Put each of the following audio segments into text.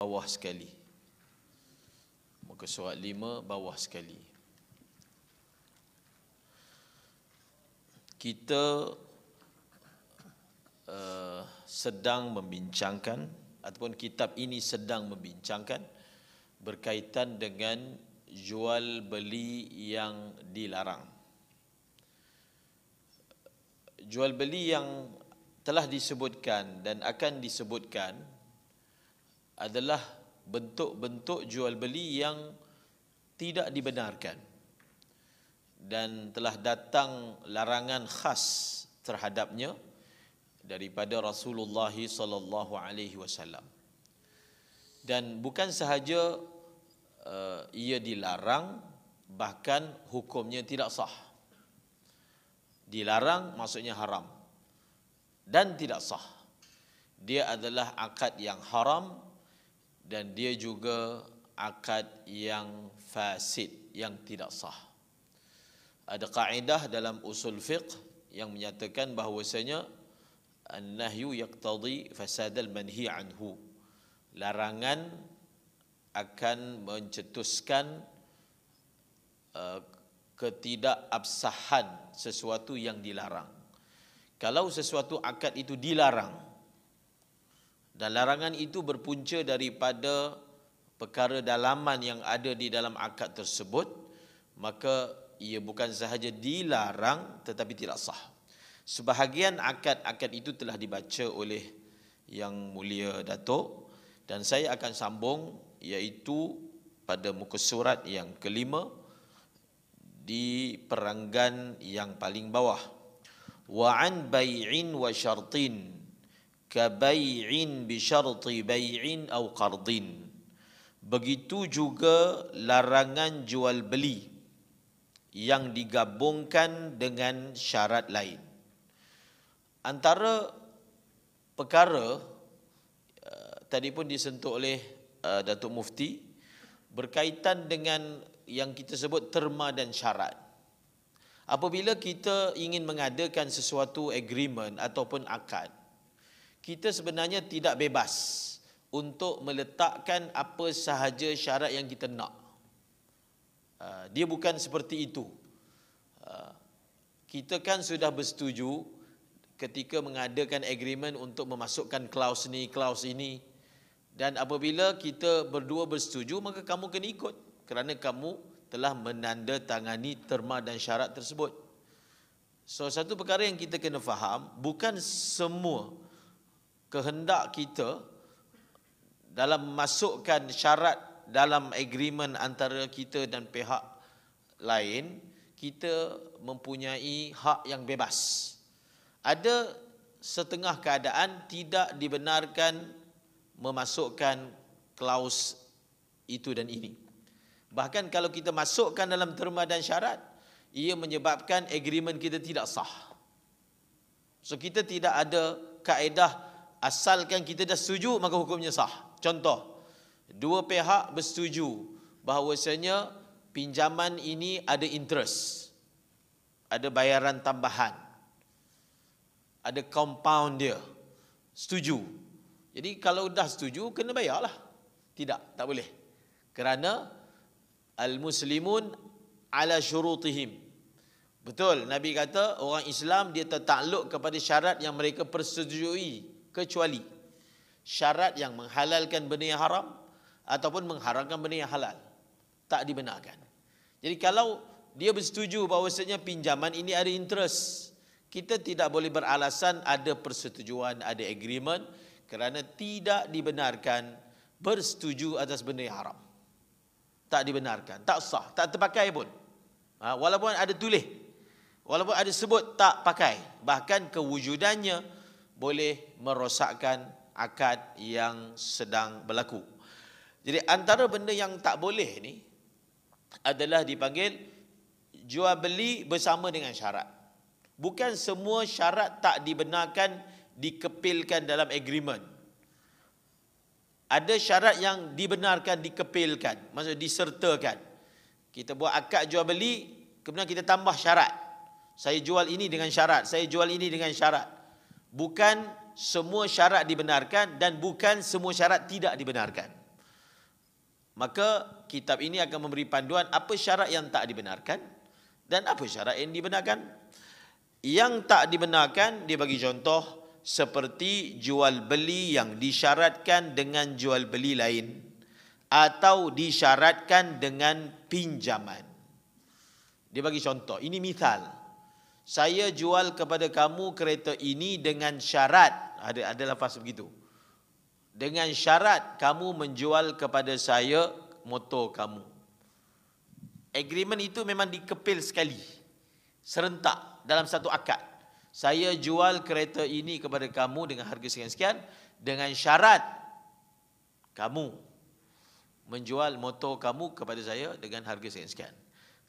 bawah sekali. Muka surat 5 bawah sekali. Kita sedang membincangkan ataupun kitab ini sedang membincangkan berkaitan dengan jual beli yang dilarang. Jual beli yang telah disebutkan dan akan disebutkan adalah bentuk-bentuk jual beli yang tidak dibenarkan dan telah datang larangan khas terhadapnya daripada Rasulullah sallallahu alaihi wasallam. Dan bukan sahaja ia dilarang, bahkan hukumnya tidak sah. Dilarang maksudnya haram dan tidak sah. Dia adalah akad yang haram dan dia juga akad yang fasid, yang tidak sah. Ada kaedah dalam usul fiqh yang menyatakan bahawasanya an-nahyu yaqtadi fasadal manhi anhu. Larangan akan mencetuskan ketidakabsahan sesuatu yang dilarang. Kalau sesuatu akad itu dilarang dan larangan itu berpunca daripada perkara dalaman yang ada di dalam akad tersebut, maka ia bukan sahaja dilarang tetapi tidak sah. Sebahagian akad-akad itu telah dibaca oleh Yang Mulia Datuk dan saya akan sambung, iaitu pada muka surat yang kelima di peranggan yang paling bawah. Wa an bai'in wa syartin ka bai'in bi syarti bai'in aw qardin. Begitu juga larangan jual beli yang digabungkan dengan syarat lain. Antara perkara tadi pun disentuh oleh Datuk Mufti berkaitan dengan yang kita sebut terma dan syarat. Apabila kita ingin mengadakan sesuatu agreement ataupun akad, kita sebenarnya tidak bebas untuk meletakkan apa sahaja syarat yang kita nak. Dia bukan seperti itu. Kita kan sudah bersetuju ketika mengadakan agreement untuk memasukkan klaus ni, klaus ini. Dan apabila kita berdua bersetuju, maka kamu kena ikut kerana kamu telah menandatangani terma dan syarat tersebut. So, satu perkara yang kita kena faham, bukan semua kehendak kita dalam memasukkan syarat dalam agreement antara kita dan pihak lain, kita mempunyai hak yang bebas. Ada setengah keadaan tidak dibenarkan memasukkan klaus itu dan ini. Bahkan kalau kita masukkan dalam terma dan syarat, ia menyebabkan agreement kita tidak sah. So kita tidak ada kaedah asalkan kita dah setuju maka hukumnya sah. Contoh, dua pihak bersetuju bahawasanya pinjaman ini ada interest, ada bayaran tambahan, ada compound dia. Setuju. Jadi kalau dah setuju, kena bayarlah. Tidak, tak boleh. Kerana al-muslimun ala syurutihim. Betul, Nabi kata orang Islam dia tertakluk kepada syarat yang mereka persetujui, kecuali syarat yang menghalalkan benda yang haram ataupun mengharamkan benda yang halal. Tak dibenarkan. Jadi kalau dia bersetuju bahawasanya pinjaman ini ada interest, kita tidak boleh beralasan ada persetujuan, ada agreement, kerana tidak dibenarkan bersetuju atas benda yang haram. Tak dibenarkan, tak sah, tak terpakai pun. Walaupun ada tulis, walaupun ada sebut, tak pakai. Bahkan kewujudannya boleh merosakkan akad yang sedang berlaku. Jadi antara benda yang tak boleh ni adalah dipanggil jual beli bersama dengan syarat. Bukan semua syarat tak dibenarkan dikepilkan dalam agreement. Ada syarat yang dibenarkan dikepilkan, maksudnya disertakan. Kita buat akad jual beli, kemudian kita tambah syarat. Saya jual ini dengan syarat, saya jual ini dengan syarat. Bukan semua syarat dibenarkan dan bukan semua syarat tidak dibenarkan. Maka kitab ini akan memberi panduan apa syarat yang tak dibenarkan dan apa syarat yang dibenarkan. Yang tak dibenarkan, dia bagi contoh seperti jual beli yang disyaratkan dengan jual beli lain atau disyaratkan dengan pinjaman. Dia bagi contoh, ini misal. Saya jual kepada kamu kereta ini dengan syarat, ada lafaz begitu. Dengan syarat kamu menjual kepada saya motor kamu. Agreement itu memang dikepil sekali, serentak dalam satu akad. Saya jual kereta ini kepada kamu dengan harga sekian-sekian dengan syarat kamu menjual motor kamu kepada saya dengan harga sekian-sekian.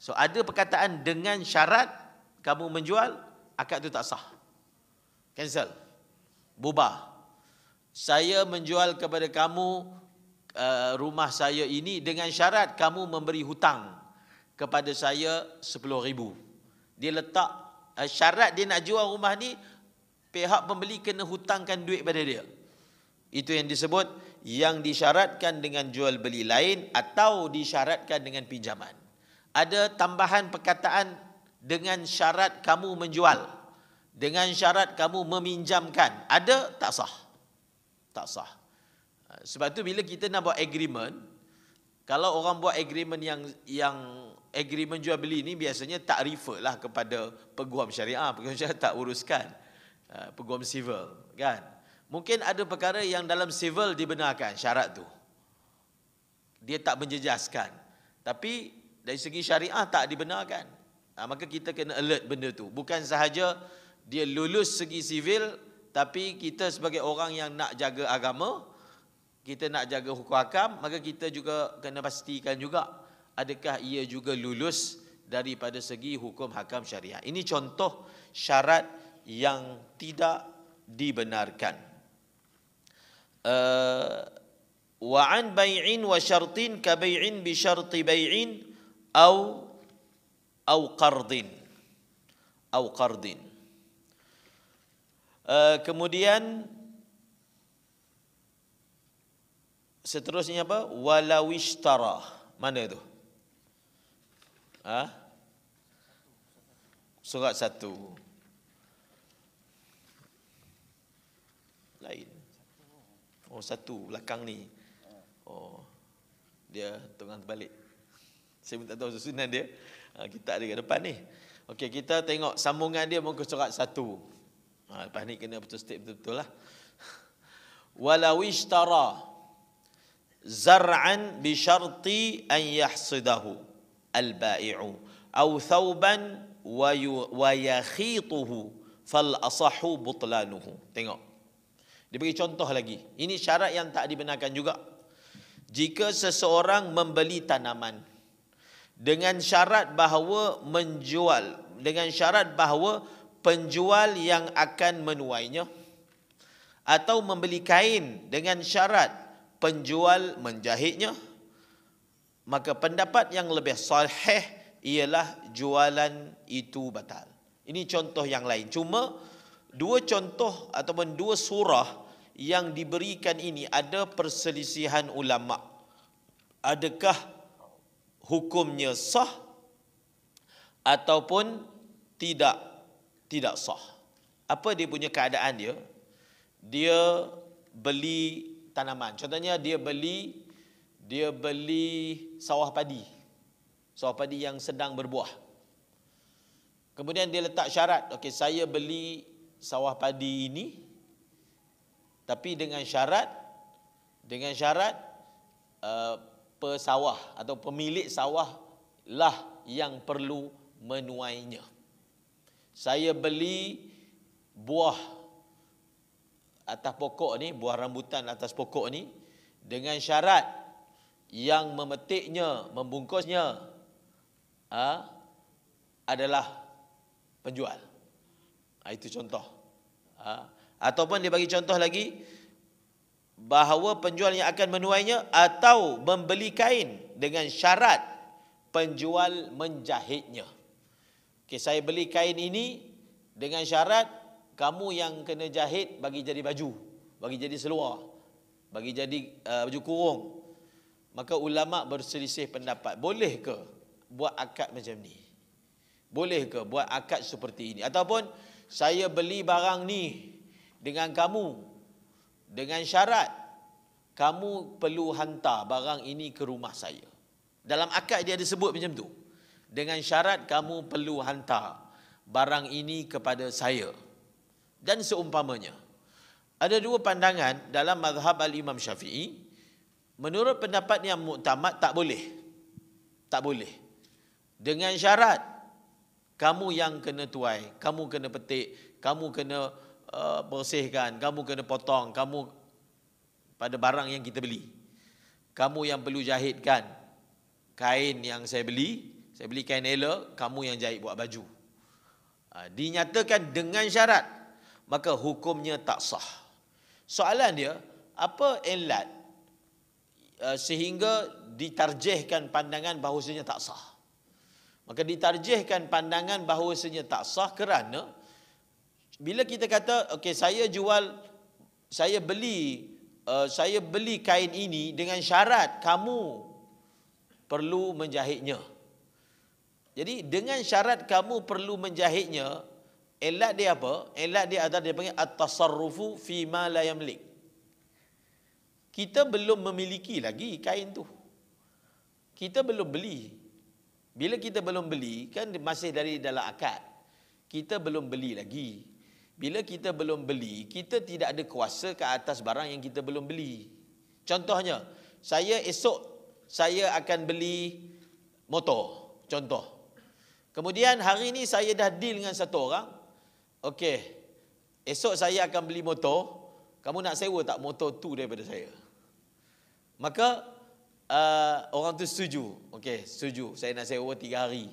So ada perkataan dengan syarat kamu menjual, akad itu tak sah. Cancel. Bubar. Saya menjual kepada kamu rumah saya ini dengan syarat kamu memberi hutang kepada saya 10,000. Dia letak syarat dia nak jual rumah ni, pihak pembeli kena hutangkan duit pada dia. Itu yang disebut yang disyaratkan dengan jual beli lain atau disyaratkan dengan pinjaman. Ada tambahan perkataan dengan syarat kamu menjual, dengan syarat kamu meminjamkan. Ada? Tak sah. Tak sah. Sebab tu bila kita nak buat agreement, kalau orang buat agreement yang agreement jual beli ni biasanya tak refer lah kepada peguam syariah. Peguam syariah tak uruskan. Peguam civil, kan? Mungkin ada perkara yang dalam civil dibenarkan syarat tu, dia tak menjejaskan. Tapi dari segi syariah tak dibenarkan. Maka kita kena alert benda tu. Bukan sahaja dia lulus segi sivil, tapi kita sebagai orang yang nak jaga agama, kita nak jaga hukum hakam, maka kita juga kena pastikan juga adakah ia juga lulus daripada segi hukum hakam syariah. Ini contoh syarat yang tidak dibenarkan. Wa an bai'in wa syartin ka bai'in bi syarti bai'in au qardin. Kemudian seterusnya apa? Walawishtara. Mana itu? Surat 1. Lain. Oh, 1 belakang ni. Oh, dia tengah terbalik. Saya pun tak tahu susunan dia. Kita ada kat depan ni. Okey, kita tengok sambungan dia muka surat 1. Lepas ni kena betul state betul-betul lah. Walawishtara zar'an bi syarti an yahsidahu al-ba'i'u aw thawban wa yakhituhu fal asahu butlanuhu. Tengok. Dia bagi contoh lagi. Ini syarat yang tak dibenarkan juga. Jika seseorang membeli tanaman dengan syarat bahawa dengan syarat bahawa penjual yang akan menuainya, atau membeli kain dengan syarat penjual menjahitnya, maka pendapat yang lebih sahih ialah jualan itu batal. Ini contoh yang lain. Cuma dua contoh ataupun dua surah yang diberikan ini ada perselisihan ulama. Adakah hukumnya sah ataupun tidak sah? Apa dia punya keadaan dia? Dia beli tanaman. Contohnya dia beli sawah padi. Sawah padi yang sedang berbuah. Kemudian dia letak syarat, okey, saya beli sawah padi ini tapi dengan syarat pesawah atau pemilik sawah lah yang perlu menuainya. Saya beli buah atas pokok ni, buah rambutan atas pokok ni dengan syarat yang memetiknya, membungkusnya adalah penjual. Itu contoh. Ataupun dia bagi contoh lagi bahawa penjual yang akan menuainya atau membeli kain dengan syarat penjual menjahitnya. Okay, saya beli kain ini dengan syarat kamu yang kena jahit bagi jadi baju, bagi jadi seluar, bagi jadi baju kurung. Maka ulama berselisih pendapat, boleh ke buat akad macam ni? Boleh ke buat akad seperti ini? Ataupun saya beli barang ni dengan kamu dengan syarat kamu perlu hantar barang ini ke rumah saya. Dalam akad dia ada sebut macam tu. Dengan syarat kamu perlu hantar barang ini kepada saya. Dan seumpamanya. Ada dua pandangan dalam mazhab al-Imam Syafi'i. Menurut pendapat yang muktamad, tak boleh. Tak boleh. Dengan syarat, kamu yang kena tuai, kamu kena petik, kamu kena bersihkan, kamu kena potong, kamu pada barang yang kita beli. Kamu yang perlu jahitkan kain yang saya beli kain elok, kamu yang jahit buat baju. Dinyatakan dengan syarat, maka hukumnya tak sah. Soalan dia, apa ilat sehingga ditarjihkan pandangan bahawasanya tak sah? Maka ditarjihkan pandangan bahawasanya tak sah kerana bila kita kata okey, saya beli kain ini dengan syarat kamu perlu menjahitnya. Jadi dengan syarat kamu perlu menjahitnya, ilat dia apa? Ilat dia adalah dia panggil at-tasarrufu fi ma la yamlik. Kita belum memiliki lagi kain tu. Kita belum beli. Bila kita belum beli, kan masih dari dalam akad. Kita belum beli lagi. Bila kita belum beli, kita tidak ada kuasa ke atas barang yang kita belum beli. Contohnya, esok saya akan beli motor. Contoh. Kemudian hari ini saya dah deal dengan satu orang. Okey, esok saya akan beli motor. Kamu nak sewa tak motor tu daripada saya? Maka orang tu setuju. Okey, setuju. Saya nak sewa 3 hari.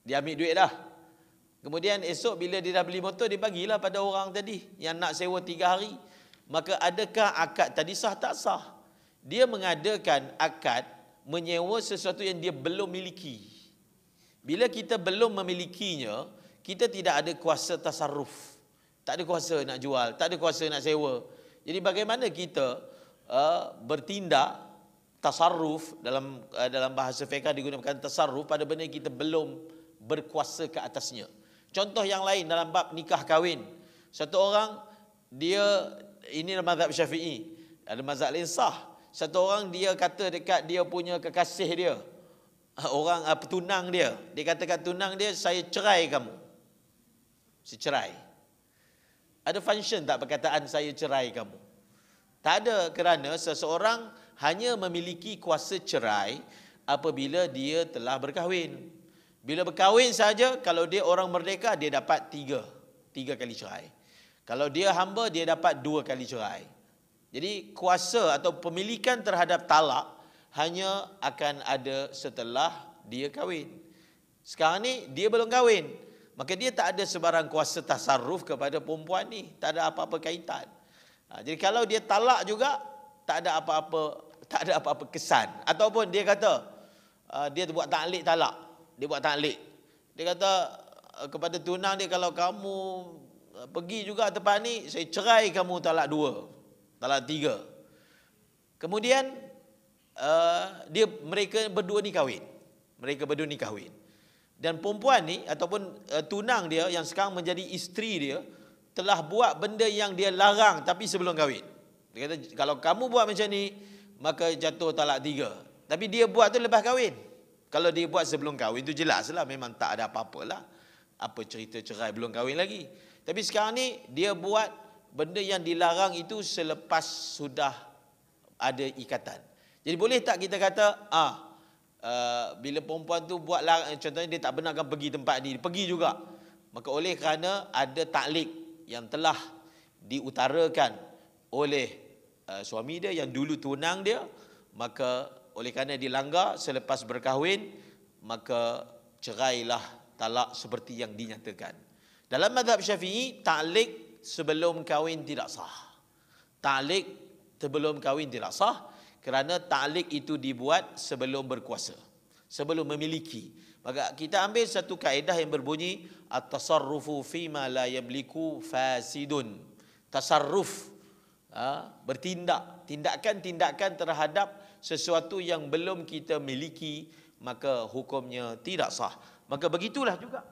Dia ambil duit dah. Kemudian esok bila dia dah beli motor, dia bagilah pada orang tadi yang nak sewa 3 hari. Maka adakah akad tadi sah tak sah? Dia mengadakan akad menyewa sesuatu yang dia belum miliki. Bila kita belum memilikinya, kita tidak ada kuasa tasarruf. Tak ada kuasa nak jual, tak ada kuasa nak sewa. Jadi bagaimana kita bertindak tasarruf, dalam bahasa fiqh digunakan tasarruf pada benda yang kita belum berkuasa ke atasnya. Contoh yang lain dalam bab nikah kahwin. Satu orang ini mazhab Syafi'i, ada mazhab lain sah. Satu orang dia kata dekat dia punya kekasih dia, orang petunang dia kata kat tunang dia, saya cerai kamu. Saya cerai. Ada function tak perkataan saya cerai kamu? Tak ada, kerana seseorang hanya memiliki kuasa cerai apabila dia telah berkahwin. Bila berkahwin saja, kalau dia orang merdeka, dia dapat tiga kali cerai. Kalau dia hamba, dia dapat 2 kali cerai. Jadi kuasa atau pemilikan terhadap talak hanya akan ada setelah dia kahwin. Sekarang ni dia belum kahwin, maka dia tak ada sebarang kuasa tasarruf kepada perempuan ni. Tak ada apa-apa kaitan. Jadi kalau dia talak juga, tak ada apa-apa kesan. Ataupun dia kata dia buat taklik talak. Dia buat taklik. Dia kata kepada tunang dia, kalau kamu pergi juga tempat ni, saya cerai kamu talak 2, talak 3. Kemudian mereka berdua ni kahwin. Dan perempuan ni ataupun tunang dia yang sekarang menjadi isteri dia telah buat benda yang dia larang tapi sebelum kahwin. Dia kata kalau kamu buat macam ni, maka jatuh talak 3. Tapi dia buat tu lepas kahwin. Kalau dia buat sebelum kahwin tu jelaslah memang tak ada apa-apalah. Apa cerita cerai belum kahwin lagi. Tapi sekarang ni dia buat benda yang dilarang itu selepas sudah ada ikatan. Jadi boleh tak kita kata bila perempuan tu buat larang, contohnya dia tak benarkan pergi tempat ni, pergi juga. Maka oleh kerana ada taklik yang telah diutarakan oleh suami dia yang dulu tunang dia, maka oleh kerana dilanggar selepas berkahwin, maka cerailah, talak seperti yang dinyatakan. Dalam mazhab Syafi'i, taklik sebelum kahwin tidak sah. Taklik sebelum kahwin tidak sah kerana taklik itu dibuat sebelum berkuasa, sebelum memiliki. Maka kita ambil satu kaedah yang berbunyi at-tasarrufu fima la yamliku fasidun. Tasarruf, bertindak, tindakan-tindakan terhadap sesuatu yang belum kita miliki, maka hukumnya tidak sah. Maka begitulah juga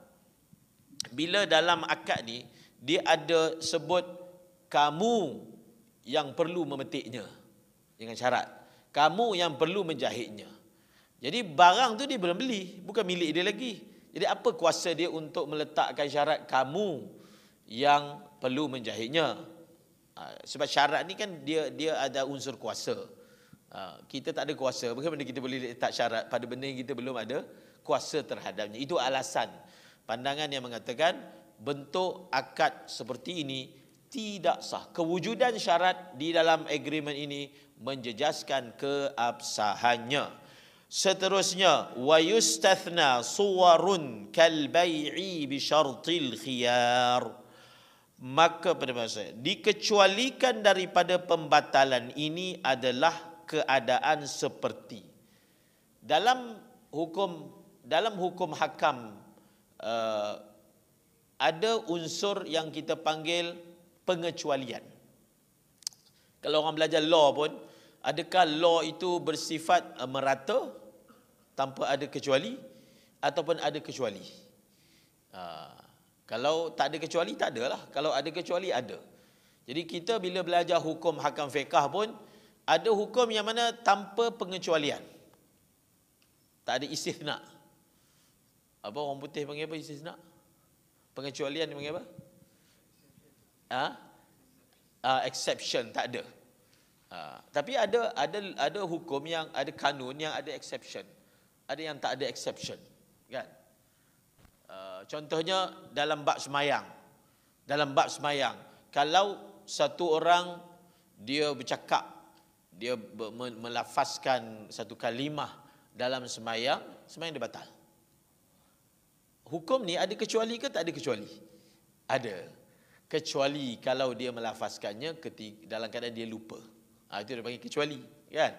bila dalam akad ni dia ada sebut kamu yang perlu memetiknya dengan syarat, kamu yang perlu menjahitnya. Jadi barang tu dia belum beli, bukan milik dia lagi. Jadi apa kuasa dia untuk meletakkan syarat kamu yang perlu menjahitnya? Sebab syarat ni kan dia ada unsur kuasa. Kita tak ada kuasa, bagaimana kita boleh letak syarat pada benda yang kita belum ada kuasa terhadapnya? Itu alasan pandangan yang mengatakan bentuk akad seperti ini tidak sah. Kewujudan syarat di dalam agreement ini menjejaskan keabsahannya. Seterusnya, wa yustathna suwarun kal bai'i bi syartil khiyar. Maka pada masa dikecualikan daripada pembatalan ini adalah keadaan seperti dalam hukum hakam ada unsur yang kita panggil pengecualian. Kalau orang belajar law pun, adakah law itu bersifat merata tanpa ada kecuali ataupun ada kecuali? Kalau tak ada kecuali, tak ada lah. Kalau ada kecuali, ada. Jadi kita bila belajar hukum hakam fiqah pun, ada hukum yang mana tanpa pengecualian. Tak ada istithna. Apa orang putih panggil apa istithna? Pengecualian dia panggil apa? Exception, tak ada. Tapi ada hukum yang ada kanun yang ada exception. Ada yang tak ada exception, kan? Contohnya dalam bab semayang. Dalam bab semayang, kalau satu orang dia bercakap, dia melafazkan satu kalimah dalam semayang dia batal. Hukum ni ada kecuali ke tak ada kecuali? Ada. Kecuali kalau dia melafazkannya dalam keadaan dia lupa. Itu dia panggil kecuali, kan?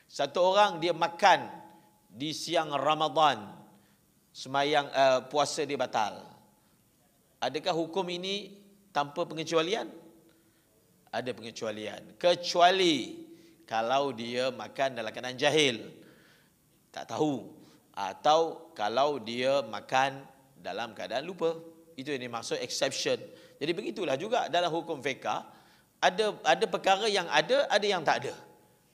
Satu orang dia makan di siang Ramadan, semayang puasa dia batal. Adakah hukum ini tanpa pengecualian? Ada pengecualian. Kecuali kalau dia makan dalam keadaan jahil, tak tahu, atau kalau dia makan dalam keadaan lupa. Itu yang dimaksud exception. Jadi begitulah juga dalam hukum fiqh, ada perkara yang ada yang tak ada.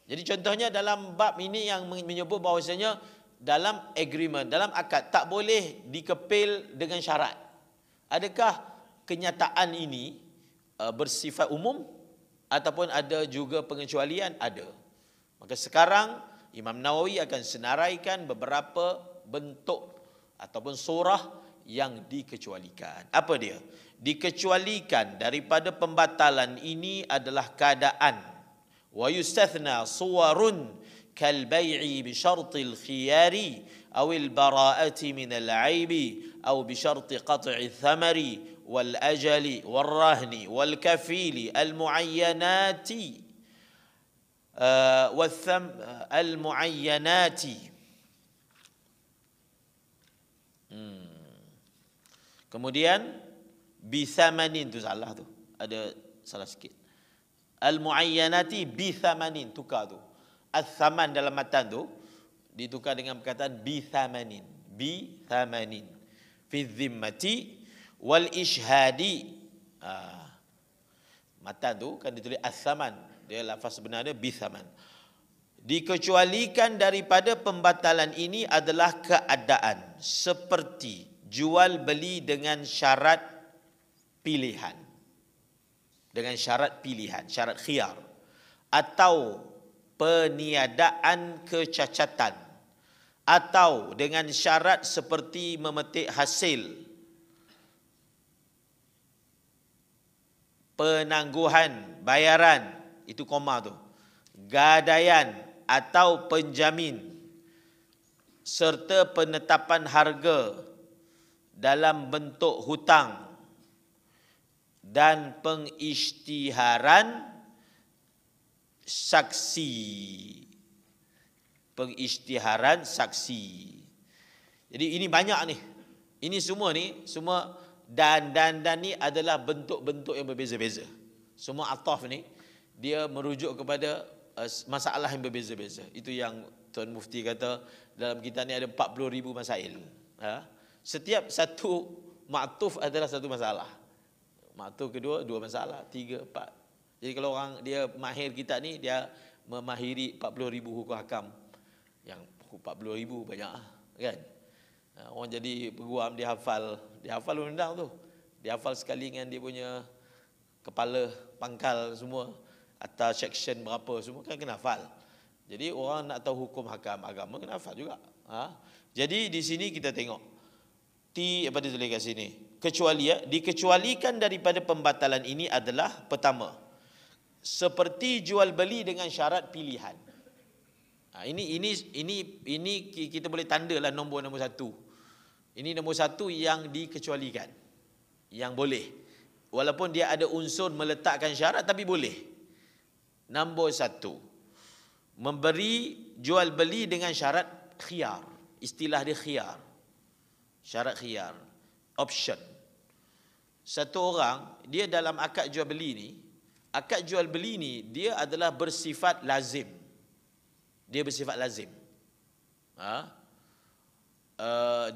Jadi contohnya dalam bab ini yang menyebut bahawasanya dalam agreement, dalam akad tak boleh dikepil dengan syarat. Adakah kenyataan ini bersifat umum ataupun ada juga pengecualian? Ada. Maka sekarang Imam Nawawi akan senaraikan beberapa bentuk ataupun surah yang dikecualikan. Apa dia? Dikecualikan daripada pembatalan ini adalah keadaan wa yustathna suwarun kal bai'i bi syartil khiyari aw al bara'ati min al 'aibi aw bi syarti qat'i thamari wal ajali wal rahni wal kafili al muayyanati al muayyanati. Kemudian bithamanin, tu salah tu. Ada salah sikit. Al muayyanati bithamanin, tukar tu. Al-thaman dalam matan tu ditukar dengan perkataan bithamanin. Bithamanin. Fi dhimmati wal ishhadi. Matan tu kan ditulis al-thaman. Dia lafaz sebenarnya bithaman. Dikecualikan daripada pembatalan ini adalah keadaan seperti jual beli dengan syarat pilihan. Dengan syarat pilihan, syarat khiyar. Atau peniadaan kecacatan. Atau dengan syarat seperti memetik hasil. Penangguhan bayaran, itu koma tu. Gadaian atau penjamin. Serta penetapan harga dalam bentuk hutang dan pengisytiharan saksi. Pengisytiharan saksi. Jadi ini banyak ni. Ini semua dan ni adalah bentuk-bentuk yang berbeza-beza. Semua ataf ni dia merujuk kepada masalah yang berbeza-beza. Itu yang Tuan Mufti kata dalam kita ni ada 40,000 masail. Setiap satu maktuf adalah satu masalah. Maktuf kedua 2 masalah, 3, 4. Jadi kalau orang dia mahir kita ni, dia memahiri 40,000 hukum hakam. Yang 40,000 banyak kan. Orang jadi peguam, dia hafal undang tu. Dia hafal sekali dengan dia punya kepala, pangkal semua, atas section berapa semua kan kena hafal. Jadi orang nak tahu hukum hakam agama kena hafal juga. Jadi di sini kita tengok apa dia tulis kat sini. Dikecualikan daripada pembatalan ini adalah pertama, seperti jual beli dengan syarat pilihan. Ini kita boleh tandalah nombor 1. Ini nombor 1 yang dikecualikan, yang boleh. Walaupun dia ada unsur meletakkan syarat, tapi boleh. Nombor 1, memberi jual beli dengan syarat khiyar. Istilah dia khiyar. Syarat khiyar, option. Satu orang, dia dalam akad jual beli ni, akad jual beli ni dia adalah bersifat lazim. Dia bersifat lazim.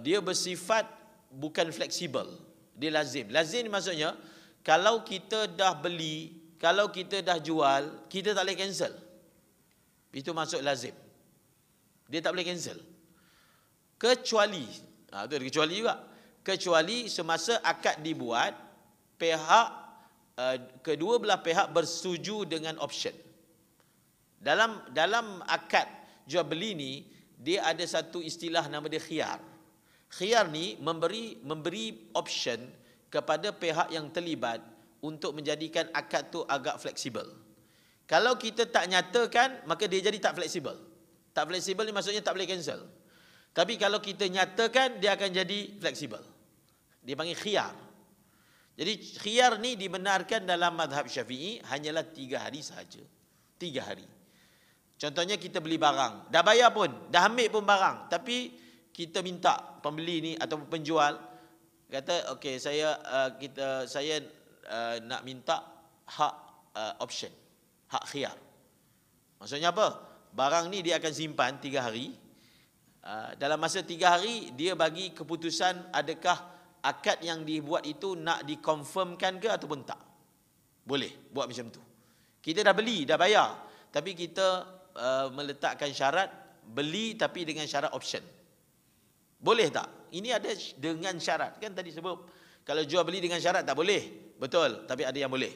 Dia bersifat bukan fleksibel. Dia lazim. Lazim ni maksudnya kalau kita dah beli, kalau kita dah jual, kita tak boleh cancel. Itu maksud lazim. Dia tak boleh cancel. Kecuali, itu ada kecuali juga. Kecuali semasa akad dibuat, pihak kedua belah pihak bersetuju dengan option. Dalam akad jual beli ni, dia ada satu istilah nama dia khiyar. Khiyar ni memberi option kepada pihak yang terlibat untuk menjadikan akad tu agak fleksibel. Kalau kita tak nyatakan, maka dia jadi tak fleksibel. Tak fleksibel ni maksudnya tak boleh cancel. Tapi kalau kita nyatakan, dia akan jadi fleksibel. Dia panggil khiyar. Jadi khiyar ni dibenarkan dalam mazhab Syafi'i hanyalah 3 hari sahaja. 3 hari. Contohnya kita beli barang, dah bayar pun, dah ambil pun barang, tapi kita minta pembeli ni atau penjual kata, okey, saya nak minta hak option, hak khiyar. Maksudnya apa? Barang ni dia akan simpan 3 hari. Dalam masa 3 hari dia bagi keputusan adakah akad yang dibuat itu nak dikonfirmkan ke ataupun tak. Boleh buat macam tu. Kita dah beli, dah bayar, tapi kita meletakkan syarat beli tapi dengan syarat option. Boleh tak? Ini ada dengan syarat. Kan tadi sebut kalau jual beli dengan syarat tak boleh. Betul, tapi ada yang boleh.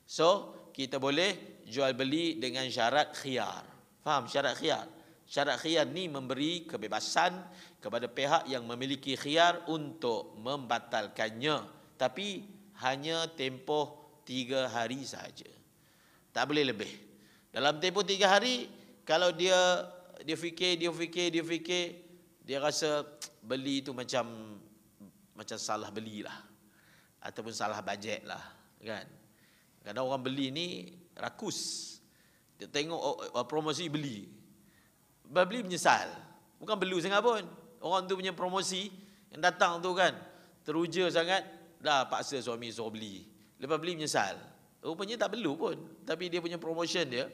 So, kita boleh jual beli dengan syarat khiyar. Faham syarat khiyar? Syarat khiyar ni memberi kebebasan kepada pihak yang memiliki khiyar untuk membatalkannya, tapi hanya tempoh 3 hari sahaja. Tak boleh lebih. Dalam tempoh 3 hari, kalau dia fikir, dia rasa beli tu macam salah belilah, ataupun salah bajet lah, kan? Kadang orang beli ni rakus. Dia tengok promosi beli menyesal. Bukan belu sangat pun. Orang tu punya promosi yang datang tu kan, teruja sangat, dah paksa suami suruh beli. Lepas beli menyesal. Rupanya tak perlu pun, tapi dia punya promotion dia.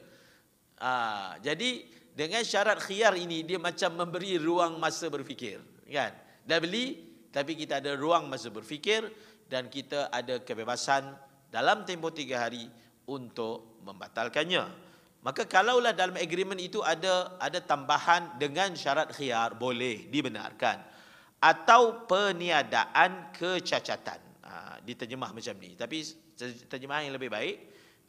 Jadi dengan syarat khiyar ini, dia macam memberi ruang masa berfikir, kan? Dah beli, tapi kita ada ruang masa berfikir dan kita ada kebebasan dalam tempoh 3 hari untuk membatalkannya. Maka kalaulah dalam agreement itu ada tambahan dengan syarat khiyar, boleh dibenarkan. Atau peniadaan kecacatan. Diterjemah macam ni. Tapi terjemahan yang lebih baik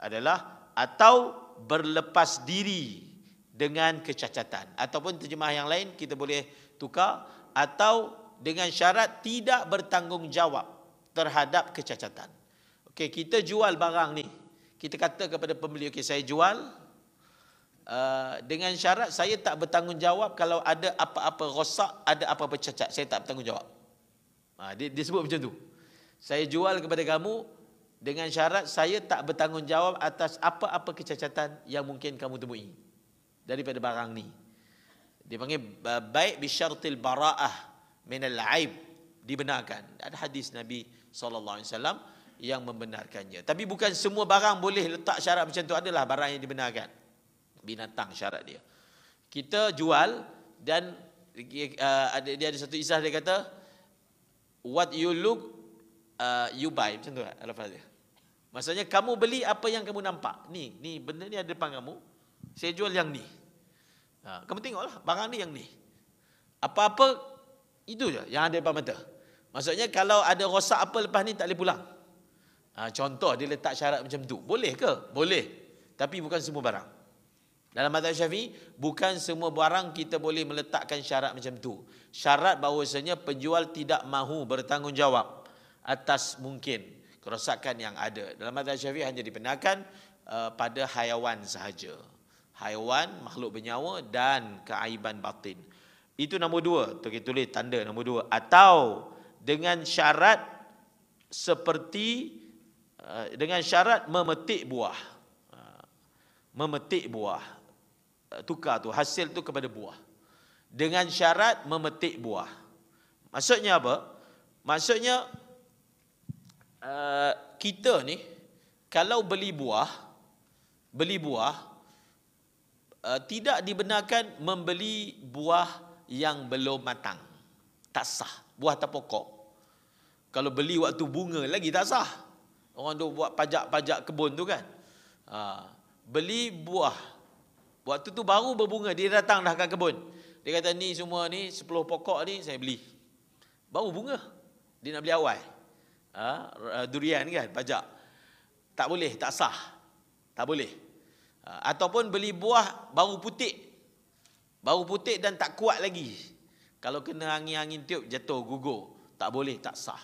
adalah atau berlepas diri dengan kecacatan. Ataupun terjemah yang lain kita boleh tukar, atau dengan syarat tidak bertanggungjawab terhadap kecacatan. Okey, kita jual barang ni. Kita kata kepada pembeli, okey, saya jual dengan syarat saya tak bertanggungjawab kalau ada apa-apa rosak, ada apa-apa cacat, saya tak bertanggungjawab. Dia sebut macam tu. Saya jual kepada kamu dengan syarat saya tak bertanggungjawab atas apa-apa kecacatan yang mungkin kamu temui daripada barang ni. Dia panggil baik bisyartil bara'ah minal aib, dibenarkan. Ada hadis Nabi SAW yang membenarkannya. Tapi bukan semua barang boleh letak syarat macam tu, adalah barang yang dibenarkan. binatang syarat dia. Kita jual dan dia ada satu isah dia kata, what you look you buy, macam tu lah lafaz dia. Maksudnya kamu beli apa yang kamu nampak. Ni benda ni ada depan kamu, saya jual yang ni. Kamu tengoklah barang ni yang ni. Apa-apa itu je yang ada depan mata. Maksudnya kalau ada rosak apa lepas ni tak boleh pulang. Contoh dia letak syarat macam tu. Boleh ke? Boleh. Tapi bukan semua barang. Dalam mazhab Syafi'i, bukan semua barang kita boleh meletakkan syarat macam tu. Syarat bahawasanya penjual tidak mahu bertanggungjawab atas mungkin kerosakan yang ada. Dalam mazhab Syafi'i hanya dibenarkan pada haiwan sahaja. Haiwan, makhluk bernyawa dan keaiban batin. Itu nombor 2. Kita tulis tanda nombor 2. Atau dengan syarat seperti dengan syarat memetik buah. Memetik buah. Tukar tu hasil tu kepada buah. Dengan syarat memetik buah. Maksudnya apa? Maksudnya kita ni kalau beli buah tidak dibenarkan membeli buah yang belum matang. Tak sah. Buah tak pokok. Kalau beli waktu bunga lagi tak sah. Orang tu buat pajak-pajak kebun tu kan. Beli buah waktu tu baru berbunga, dia datang dah ke kebun. Dia kata ni semua ni 10 pokok ni saya beli. Baru bunga. Dia nak beli awal. Durian kan, pajak. Tak boleh, tak sah. Tak boleh. Ataupun beli buah baru putik. Baru putik dan tak kuat lagi. Kalau kena angin-angin tiup jatuh gugur. Tak boleh, tak sah.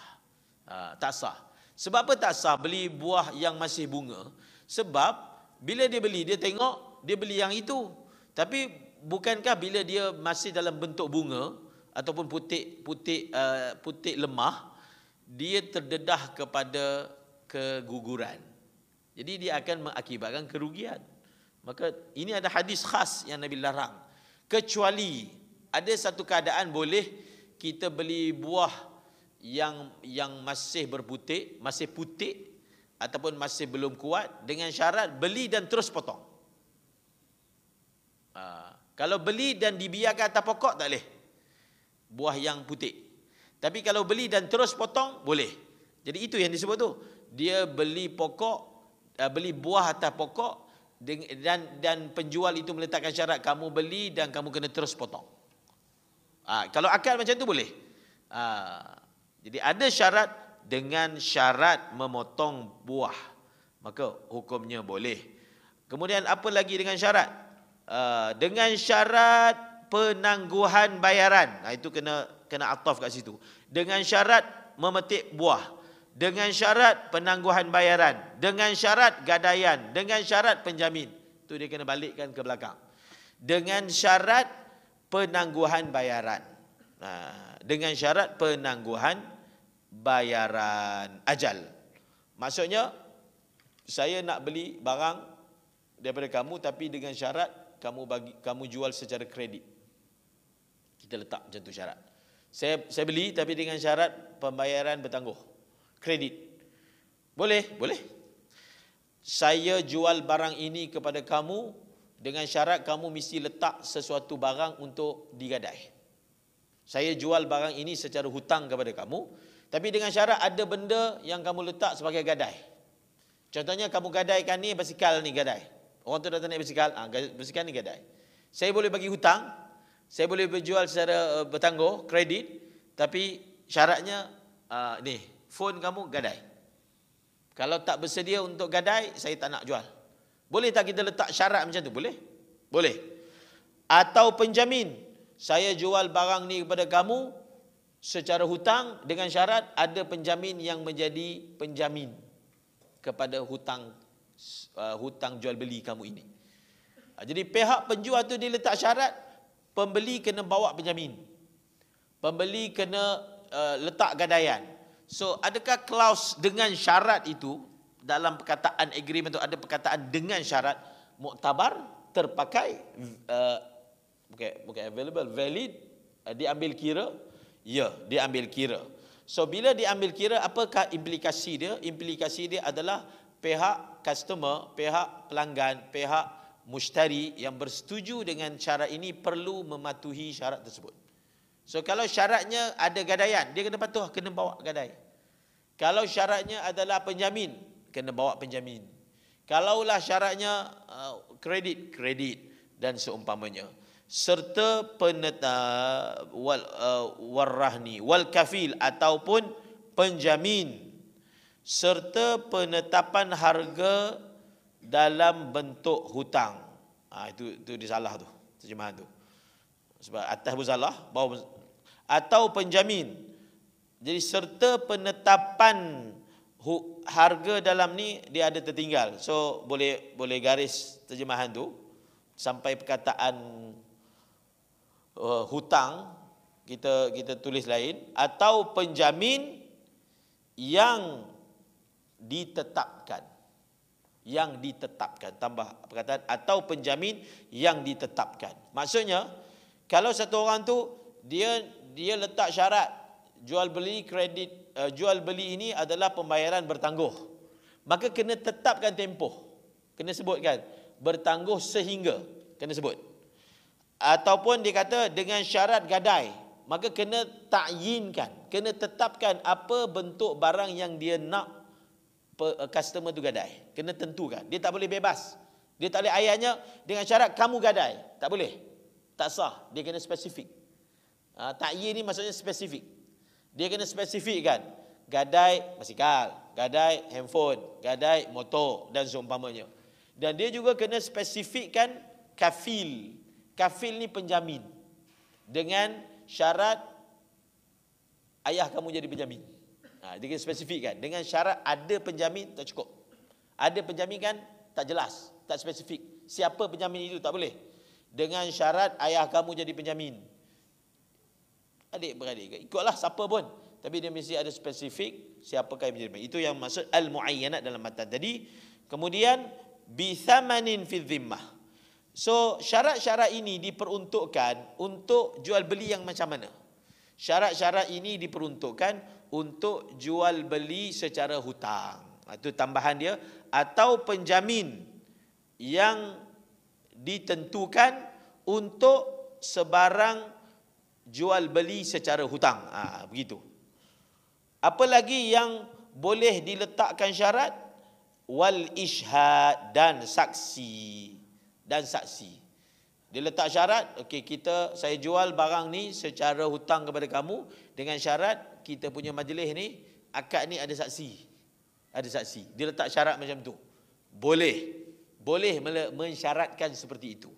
Tak sah. Sebab apa tak sah beli buah yang masih bunga? Sebab bila dia beli, dia tengok dia beli yang itu. Tapi bukankah bila dia masih dalam bentuk bunga ataupun putik lemah, dia terdedah kepada keguguran. Jadi dia akan mengakibatkan kerugian. Maka ini ada hadis khas yang Nabi larang. Kecuali ada satu keadaan boleh kita beli buah yang masih berputik, masih putik ataupun masih belum kuat, dengan syarat beli dan terus potong. Kalau beli dan dibiarkan atas pokok tak boleh. Buah yang putik. Tapi kalau beli dan terus potong boleh. Jadi itu yang disebut tu. Dia beli buah atas pokok dan penjual itu meletakkan syarat kamu beli dan kamu kena terus potong. Kalau akal macam tu boleh. Jadi ada syarat, dengan syarat memotong buah, maka hukumnya boleh. Kemudian apa lagi dengan syarat? Dengan syarat penangguhan bayaran. Itu kena ataf kat situ. Dengan syarat memetik buah, dengan syarat penangguhan bayaran, dengan syarat gadaian, dengan syarat penjamin. Itu dia kena balikkan ke belakang. Dengan syarat penangguhan bayaran. Dengan syarat penangguhan bayaran ajal. Maksudnya saya nak beli barang daripada kamu tapi dengan syarat kamu jual secara kredit. Kita letak macam tu syarat. Saya beli tapi dengan syarat pembayaran bertangguh. Kredit. Boleh? Boleh. Saya jual barang ini kepada kamu dengan syarat kamu mesti letak sesuatu barang untuk digadai. Saya jual barang ini secara hutang kepada kamu, tapi dengan syarat ada benda yang kamu letak sebagai gadai. Contohnya kamu gadaikan ni basikal ni gadai. Orang tu datang naik basikal, basikal ni gadai. Saya boleh bagi hutang, saya boleh berjual secara bertangguh, kredit, tapi syaratnya ni, phone kamu gadai. Kalau tak bersedia untuk gadai, saya tak nak jual. Boleh tak kita letak syarat macam tu? Boleh? Boleh. Atau penjamin, saya jual barang ni kepada kamu secara hutang dengan syarat ada penjamin yang menjadi penjamin kepada hutang jual beli kamu ini. Jadi pihak penjual tu dia letak syarat, pembeli kena bawa penjamin, pembeli kena letak gadaian. So adakah klaus dengan syarat itu dalam perkataan agreement tu ada perkataan dengan syarat muktabar, terpakai, bukan available, valid, diambil kira? Ya, diambil kira. So bila diambil kira, apakah implikasi dia? Implikasi dia adalah pihak customer, pihak pelanggan, pihak mushtari yang bersetuju dengan syarat ini perlu mematuhi syarat tersebut. So kalau syaratnya ada gadaian, dia kena patuh, kena bawa gadai. Kalau syaratnya adalah penjamin, kena bawa penjamin. Kalaulah syaratnya kredit dan seumpamanya. Serta warrahni wal kafil ataupun penjamin, serta penetapan harga dalam bentuk hutang. Itu disalah tu, terjemahan tu. Sebab atas pun salah, bawah pun, atau penjamin. Jadi serta penetapan harga dalam ni dia ada tertinggal. So boleh garis terjemahan tu sampai perkataan hutang kita tulis lain, atau penjamin yang ditetapkan. Tambah perkataan atau penjamin yang ditetapkan. Maksudnya kalau satu orang tu dia letak syarat jual beli ini adalah pembayaran bertangguh, maka kena tetapkan tempoh, kena sebutkan bertangguh sehingga, kena sebut. Ataupun dia kata dengan syarat gadai, maka kena takyinkan, kena tetapkan apa bentuk barang yang dia nak customer tu gadai, kena tentukan. Dia tak boleh bebas. Dia tak boleh ayatnya dengan syarat kamu gadai, tak boleh, tak sah. Dia kena spesifik. Takyin ni maksudnya spesifik. Dia kena spesifikkan gadai basikal, gadai handphone, gadai motor dan seumpamanya. Dan dia juga kena spesifikkan kafil. Kafil ni penjamin, dengan syarat ayah kamu jadi penjamin. Dia kena spesifikkan. Dengan syarat ada penjamin tak cukup. Ada penjamin kan tak jelas, tak spesifik. Siapa penjamin itu tak boleh. Dengan syarat ayah kamu jadi penjamin. Adik-beradik, ikutlah siapa pun. Tapi dia mesti ada spesifik siapakah yang menjadi penjamin. Itu yang maksud al-muayyanat dalam matan tadi. Kemudian bithamanin fi dhimmah. So syarat-syarat ini diperuntukkan untuk jual beli yang macam mana? Syarat-syarat ini diperuntukkan untuk jual beli secara hutang. Itu tambahan dia. Atau penjamin yang ditentukan untuk sebarang jual beli secara hutang. Begitu. Apa lagi yang boleh diletakkan syarat? Wal ishhad, dan saksi. Dia letak syarat, okey, saya jual barang ni secara hutang kepada kamu dengan syarat kita punya majlis ni, akad ni ada saksi. Dia letak syarat macam tu. Boleh mensyaratkan seperti itu.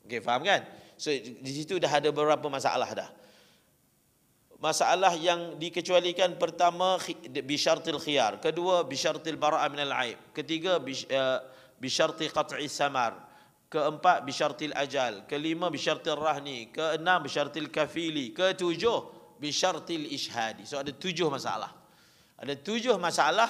Okey, faham kan? So di situ dah ada beberapa masalah dah. Masalah yang dikecualikan, pertama bisyartil khiyar, kedua bisyartil bara'ah minal aib, ketiga bisyarti qat'i samar, keempat bisyartil ajal, kelima bisyartil rahni, keenam bisyartil kafili, ketujuh bisyartil ishhadi. So ada 7 masalah. Ada 7 masalah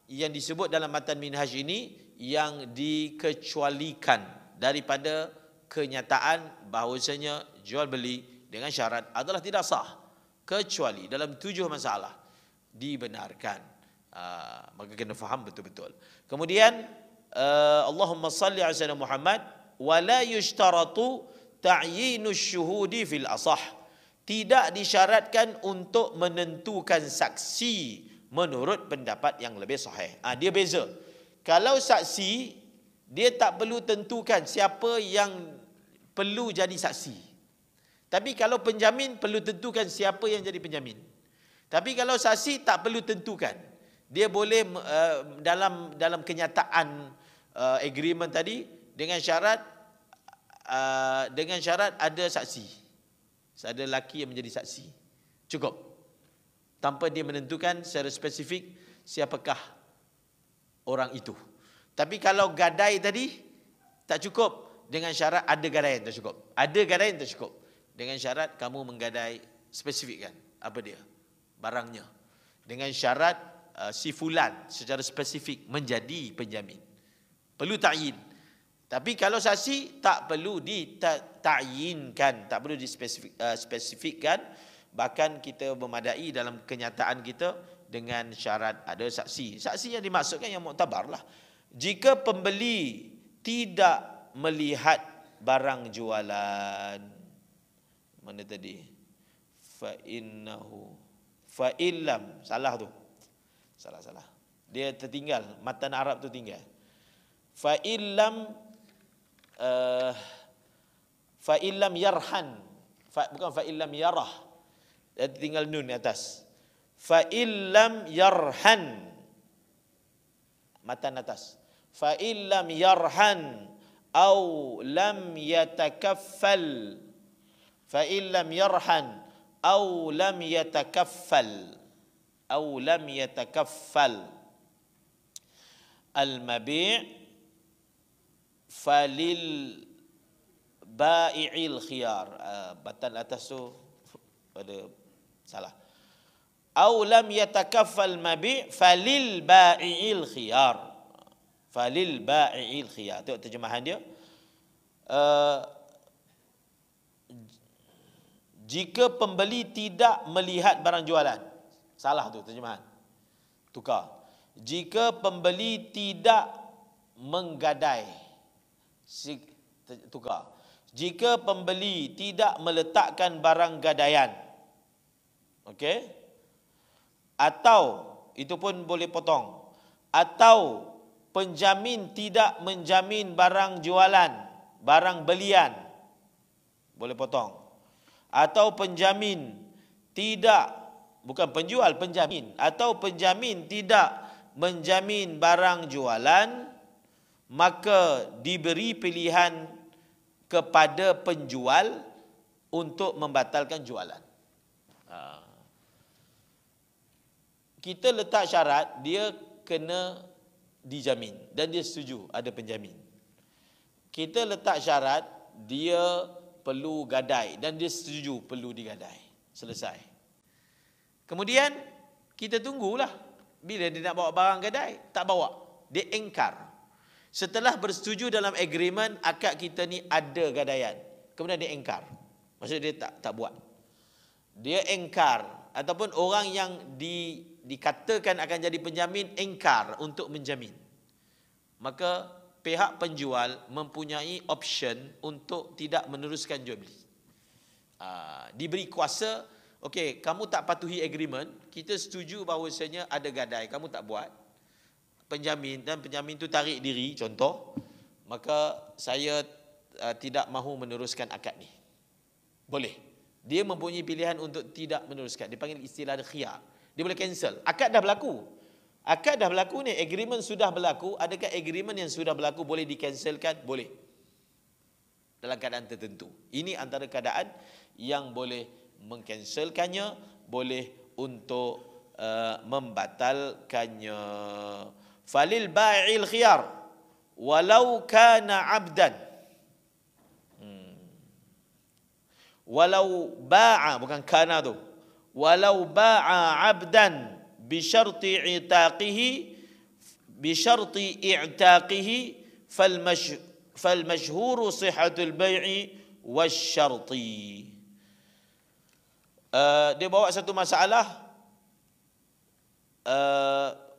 yang disebut dalam matan minhaj ini yang dikecualikan daripada kenyataan bahawasanya jual beli dengan syarat adalah tidak sah, kecuali dalam 7 masalah dibenarkan. Maka kena faham betul-betul. Kemudian Allahumma salli ala sayyidina Muhammad. Wala yushtaratu ta'yinus syuhudi fil asah. Tidak disyaratkan untuk menentukan saksi menurut pendapat yang lebih sahih. Dia beza. Kalau saksi, dia tak perlu tentukan siapa yang perlu jadi saksi. Tapi kalau penjamin, perlu tentukan siapa yang jadi penjamin. Tapi kalau saksi, tak perlu tentukan. Dia boleh dalam kenyataan agreement tadi, dengan syarat ada saksi. Ada lelaki yang menjadi saksi. Cukup. Tanpa dia menentukan secara spesifik siapakah orang itu. Tapi kalau gadai tadi, tak cukup. Dengan syarat ada gadaian, tak cukup. Ada gadaian, tak cukup. Dengan syarat kamu menggadai, spesifikkan apa dia, barangnya. Dengan syarat si fulan secara spesifik menjadi penjamin. Perlu ta'yin. Tapi kalau saksi tak perlu dita'yinkan, tak perlu dispesifikkan. Bahkan kita memadai dalam kenyataan kita dengan syarat ada saksi. Saksi yang dimaksudkan yang muktabar lah. Jika pembeli tidak melihat barang jualan. Mana tadi? Fa innahu fa illam, salah tu. Salah. Dia tertinggal, matan Arab tu tinggal. Fa illam yarhan. Bukan fa illam yarah. Dia tinggal nun di atas. Fa illam yarhan. Matan atas. Fa illam yarhan au lam yatakaffal. Fa illam yarhan au lam yatakaffal. Au lam yatakaffal al-mabi' falil bai'il khiyar. Batan atas tu ada salah. Au lam yatakaffal mabi' falil bai'il khiyar. Falil bai'il khiyar. Tengok terjemahan dia. Jika pembeli tidak melihat barang jualan. Salah tu terjemahan. Tukar. Jika pembeli tidak menggadai. Tukar. Jika pembeli tidak meletakkan barang gadaian. Okey? Atau, itu pun boleh potong. Atau penjamin tidak menjamin barang jualan, barang belian. Boleh potong. Atau penjamin tidak, bukan penjual, penjamin. Atau penjamin tidak menjamin barang jualan, maka diberi pilihan kepada penjual untuk membatalkan jualan. Kita letak syarat, dia kena dijamin dan dia setuju ada penjamin. Kita letak syarat, dia perlu gadai dan dia setuju perlu digadai. Selesai. Kemudian kita tunggulah bila dia nak bawa barang gadai, tak bawa. Dia engkar. Setelah bersetuju dalam agreement, akad kita ni ada gadaian. Kemudian dia engkar. Maksudnya dia tak buat. Dia engkar. Ataupun orang yang dikatakan akan jadi penjamin, engkar untuk menjamin. Maka pihak penjual mempunyai option untuk tidak meneruskan jual beli. Diberi kuasa, okey, kamu tak patuhi agreement, kita setuju bahawasanya ada gadai, kamu tak buat. Penjamin, dan penjamin tu tarik diri, contoh, maka saya tidak mahu meneruskan akad ni. Boleh. Dia mempunyai pilihan untuk tidak meneruskan. Dia panggil istilah khiyar. Dia boleh cancel. Akad dah berlaku. Akad dah berlaku ni, agreement sudah berlaku. Adakah agreement yang sudah berlaku boleh dicancelkan? Boleh. Dalam keadaan tertentu. Ini antara keadaan yang boleh mengcancelkannya, boleh untuk membatalkannya. Falil bai'il khiyar walau kana 'abdan. Walau ba'a, bukan kana tu. Walau ba'a 'abdan bi syarti i'taqihi fal mashhuru sihhatul bai'i wasyarti. Dia bawa satu masalah,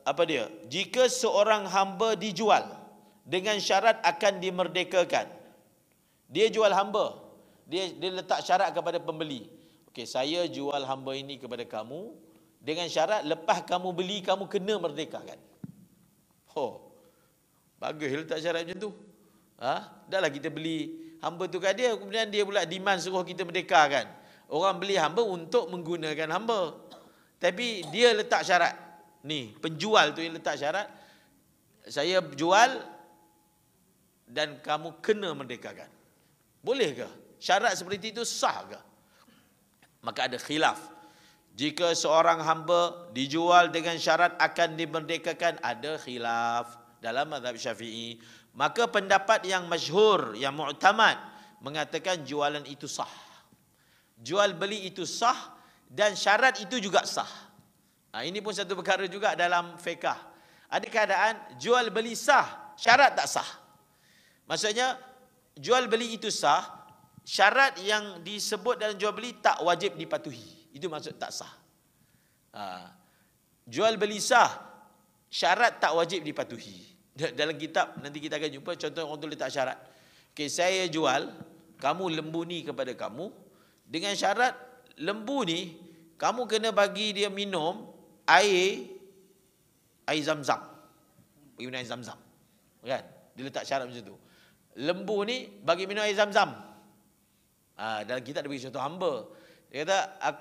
apa dia? Jika seorang hamba dijual dengan syarat akan dimerdekakan. Dia jual hamba. Dia letak syarat kepada pembeli. Okey, saya jual hamba ini kepada kamu dengan syarat lepas kamu beli, kamu kena merdekakan. Bagus letak syarat macam tu. Dahlah kita beli hamba tu kat dia, kemudian dia pula demand suruh kita merdekakan. Orang beli hamba untuk menggunakan hamba. Tapi dia letak syarat. Ni, penjual tu yang letak syarat. Saya jual dan kamu kena merdekakan. Boleh ke? Syarat seperti itu sah ke? Maka ada khilaf. Jika seorang hamba dijual dengan syarat akan dimerdekakan, ada khilaf dalam mazhab Syafi'i. Maka pendapat yang masyhur, yang mu'tamad, mengatakan jualan itu sah. Jual beli itu sah dan syarat itu juga sah. Ini pun satu perkara juga dalam fiqh. Ada keadaan jual beli sah, syarat tak sah. Maksudnya jual beli itu sah, syarat yang disebut dalam jual beli tak wajib dipatuhi. Itu maksud tak sah. Jual beli sah, syarat tak wajib dipatuhi. Dalam kitab nanti kita akan jumpa contoh orang tu letak syarat. Okay, saya jual kamu lembu ni kepada kamu dengan syarat lembu ni kamu kena bagi dia minum air zam-zam. Bagi minum air zam-zam. Kan? Dia letak syarat macam tu. Lembu ni bagi minum air zam-zam. Dalam kitab dia bagi contoh hamba. Dia kata,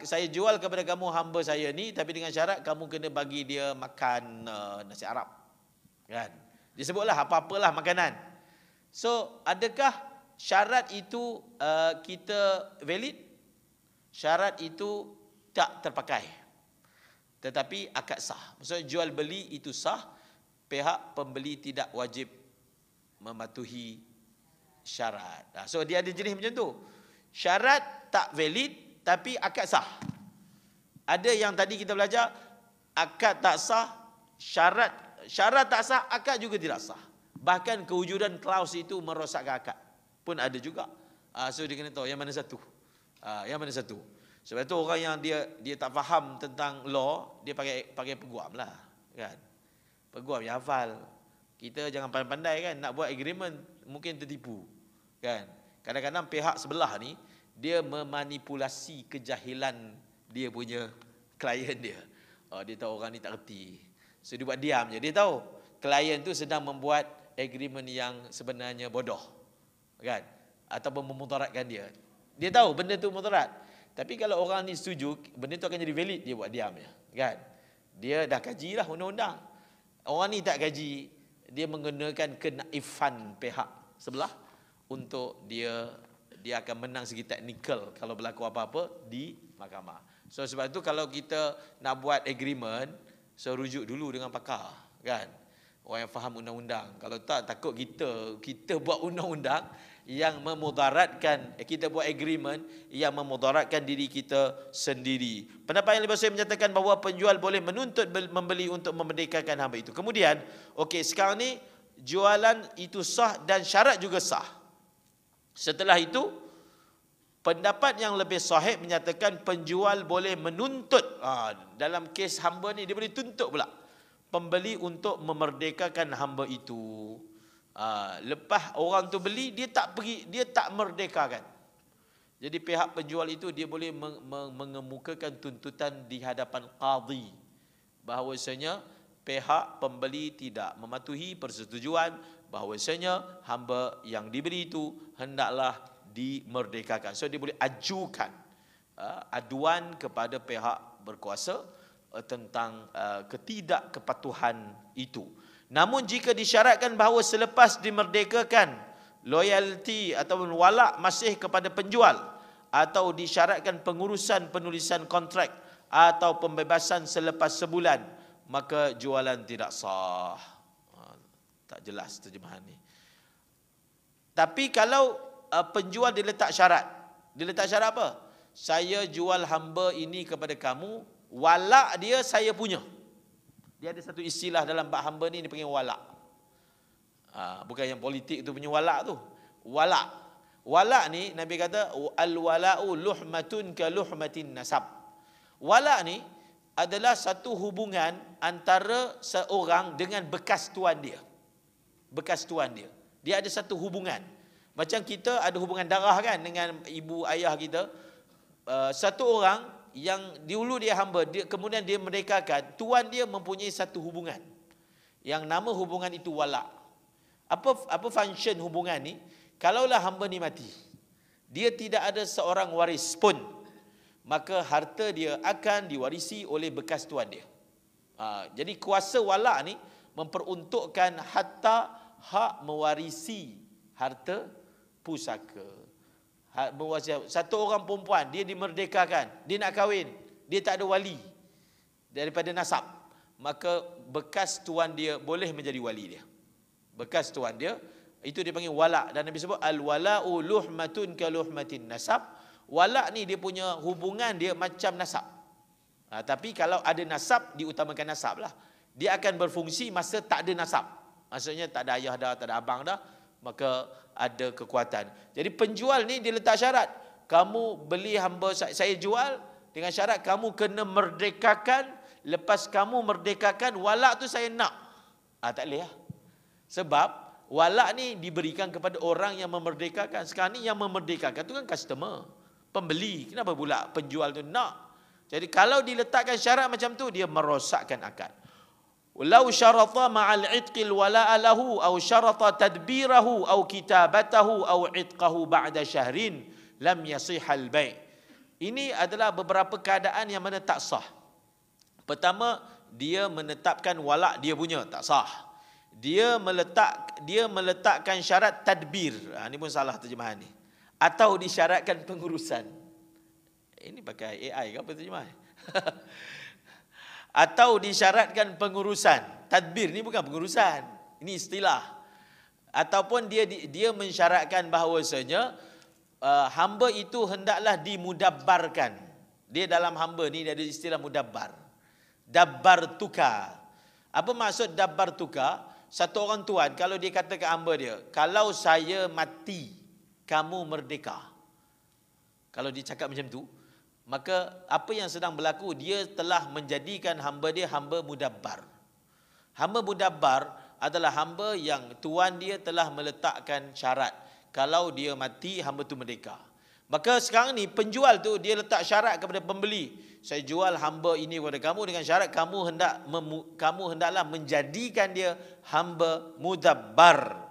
saya jual kepada kamu hamba saya ni, tapi dengan syarat kamu kena bagi dia makan nasi Arab. Kan? Dia sebutlah apa-apalah makanan. So, adakah syarat itu kita valid? Syarat itu tak terpakai. Tetapi akad sah. Maksudnya jual beli itu sah. Pihak pembeli tidak wajib mematuhi syarat. So, dia ada jenis macam tu. Syarat tak valid, tapi akad sah. Ada yang tadi kita belajar, akad tak sah, syarat tak sah, akad juga tidak sah. Bahkan kewujudan klaus itu merosakkan akad. Pun ada juga. So dia kena tahu yang mana satu. Yang mana satu. Sebab itu orang yang dia tak faham tentang law, dia pakai peguam lah. Kan? Peguam yang hafal. Kita jangan pandai-pandai kan, nak buat agreement mungkin tertipu. Kan? Kadang-kadang pihak sebelah ni dia memanipulasi kejahilan dia punya klien dia. Dia tahu orang ni tak reti. So dia buat diam je. Dia tahu klien tu sedang membuat agreement yang sebenarnya bodoh. Kan? Ataupun memudaratkan dia. Dia tahu benda tu mudarat. Tapi kalau orang ni setuju, benda tu akan jadi valid, dia buat diam je. Kan? Dia dah kaji lah undang-undang. Orang ni tak kaji, dia menggunakan kenaifan pihak sebelah untuk dia akan menang segi teknikal kalau berlaku apa-apa di mahkamah. So sebab itu kalau kita nak buat agreement, so rujuk dulu dengan pakar, kan? Orang yang faham undang-undang. Kalau tak, takut kita buat undang-undang yang memudaratkan, kita buat agreement yang memudaratkan diri kita sendiri. Pendapat yang lebih besar menyatakan bahawa penjual boleh menuntut membeli untuk memerdekakan hamba itu. Kemudian, okey, sekarang ni jualan itu sah dan syarat juga sah. Setelah itu, pendapat yang lebih sahih menyatakan penjual boleh menuntut, dalam kes hamba ni dia boleh tuntut pula pembeli untuk memerdekakan hamba itu. Lepas orang tu beli, dia tak merdekakan. Jadi pihak penjual itu dia boleh mengemukakan tuntutan di hadapan qadhi bahawasanya pihak pembeli tidak mematuhi persetujuan bahawasanya hamba yang dibeli itu hendaklah dimerdekakan. So dia boleh ajukan aduan kepada pihak berkuasa tentang ketidakkepatuhan itu. Namun jika disyaratkan bahawa selepas dimerdekakan loyalty ataupun walak masih kepada penjual, atau disyaratkan pengurusan penulisan kontrak atau pembebasan selepas sebulan, maka jualan tidak sah. Tak jelas terjemahan ni. Tapi kalau penjual dia letak syarat. Dia letak syarat apa? Saya jual hamba ini kepada kamu, walak dia saya punya. Dia ada satu istilah dalam bab hamba ni, dia panggil walak. Bukan yang politik tu punya walak tu. Walak. Walak ni Nabi kata al-wala'u luhmatun ka luhmatin nasab. Walak ni adalah satu hubungan antara seorang dengan bekas tuan dia. Bekas tuan dia. Dia ada satu hubungan. Macam kita ada hubungan darah kan dengan ibu ayah kita. Satu orang yang dulu dia hamba, kemudian dia merdekakan, tuan dia mempunyai satu hubungan. Yang nama hubungan itu walak. Apa function hubungan ni? Kalaulah hamba ni mati, dia tidak ada seorang waris pun, maka harta dia akan diwarisi oleh bekas tuan dia. Jadi kuasa walak ni memperuntukkan hatta hak mewarisi harta pusaka. Satu orang perempuan, dia dimerdekakan, dia nak kahwin, dia tak ada wali daripada nasab, maka bekas tuan dia boleh menjadi wali dia. Bekas tuan dia, itu dia panggil walak. Dan Nabi sebut al-wala'u luhmatun ka luhmatin nasab. Walak ni dia punya hubungan dia macam nasab. Tapi kalau ada nasab, diutamakan nasab lah. Dia akan berfungsi masa tak ada nasab. Maksudnya tak ada ayah dah, tak ada abang dah, maka ada kekuatan. Jadi penjual ni dia letak syarat. Kamu beli hamba saya jual dengan syarat kamu kena merdekakan. Lepas kamu merdekakan, walak tu saya nak. Tak boleh lah. Sebab Walak ni diberikan kepada orang yang memerdekakan. Sekarang ni yang memerdekakan tu kan customer, pembeli. Kenapa pula penjual tu nak? Jadi kalau diletakkan syarat macam tu, dia merosakkan akad. Walau syarata ma'al itqil wala'a lahu aw syarata tadbirahu aw kitabatahu aw itqahu ba'da syahrin lam yasihal bai'. Ini adalah beberapa keadaan yang mana tak sah. Pertama, dia menetapkan walak dia punya, tak sah. Dia meletakkan syarat tadbir. Ini pun salah terjemahan ni. Atau disyaratkan pengurusan. Ini pakai AI ke apa terjemahan? Atau disyaratkan pengurusan. Tadbir ni bukan pengurusan. Ini istilah. Ataupun dia mensyaratkan bahawasanya hamba itu hendaklah dimudabbarkan. Dia dalam hamba ni dia ada istilah mudabbar. Dabbar tuka. Apa maksud dabbar tuka? Satu orang tuan kalau dia kata ke hamba dia, kalau saya mati, kamu merdeka. Kalau dia cakap macam tu, maka apa yang sedang berlaku, dia telah menjadikan hamba dia hamba mudabbar. Hamba mudabbar adalah hamba yang tuan dia telah meletakkan syarat. Kalau dia mati, hamba tu merdeka. Maka sekarang ni penjual tu dia letak syarat kepada pembeli. Saya jual hamba ini kepada kamu dengan syarat kamu hendaklah menjadikan dia hamba mudabbar.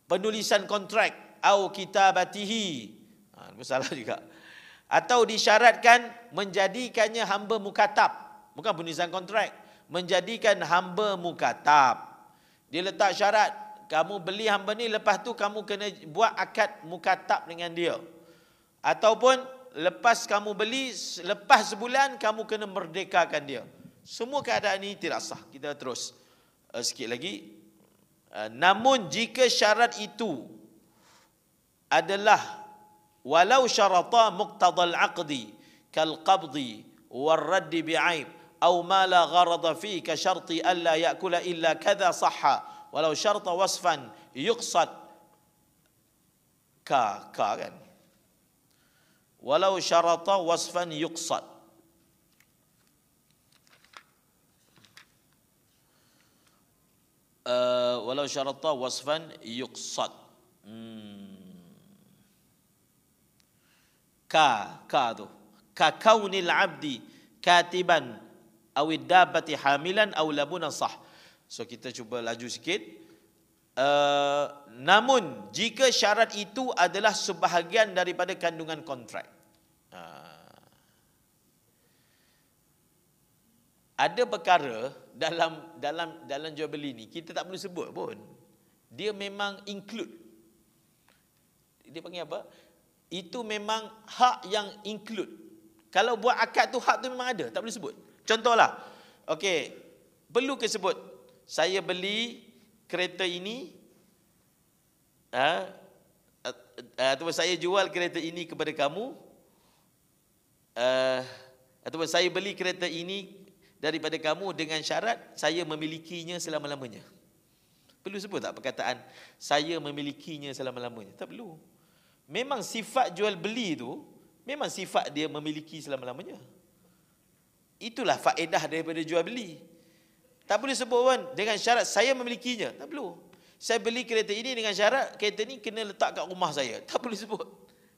Penulisan kontrak au kitabatihi. Salah juga. Atau disyaratkan menjadikannya hamba mukatab. Bukan penulisan kontrak. Menjadikan hamba mukatab. Dia letak syarat. Kamu beli hamba ni, lepas tu kamu kena buat akad mukatab dengan dia. Ataupun lepas kamu beli, lepas sebulan kamu kena merdekakan dia. Semua keadaan ini tidak sah. Kita terus sikit lagi. Namun jika syarat itu adalah walau syarata muqtadal aqdi kal qabdi wal raddi bi'aib aw ma la gharada fi ka syarti alla ya'kula illa kadha sahha walau syarta wasfan yuqsad kan walau syarata wasfan yuqsad. Walau syarata wasfan yuqsad. Ka tu. Ka kaunil abdi katiban awid dabati hamilan aw labuna sah. So kita cuba laju sikit. Namun jika syarat itu adalah sebahagian daripada kandungan kontrak. Ada perkara dalam jual beli ni kita tak perlu sebut pun. Dia memang include. Dia panggil apa? Itu memang hak yang include. Kalau buat akad tu hak tu memang ada, tak boleh sebut. Contohlah. Okey, perlu ke sebut saya beli kereta ini ataupun saya jual kereta ini kepada kamu ataupun saya beli kereta ini daripada kamu dengan syarat saya memilikinya selama-lamanya. Perlu sebut tak perkataan saya memilikinya selama-lamanya? Tak perlu. Memang sifat jual beli tu memang sifat dia memiliki selama-lamanya. Itulah faedah daripada jual beli. Tak boleh sebut pun dengan syarat saya memilikinya. Tak perlu. Saya beli kereta ini dengan syarat kereta ini kena letak kat rumah saya. Tak boleh sebut.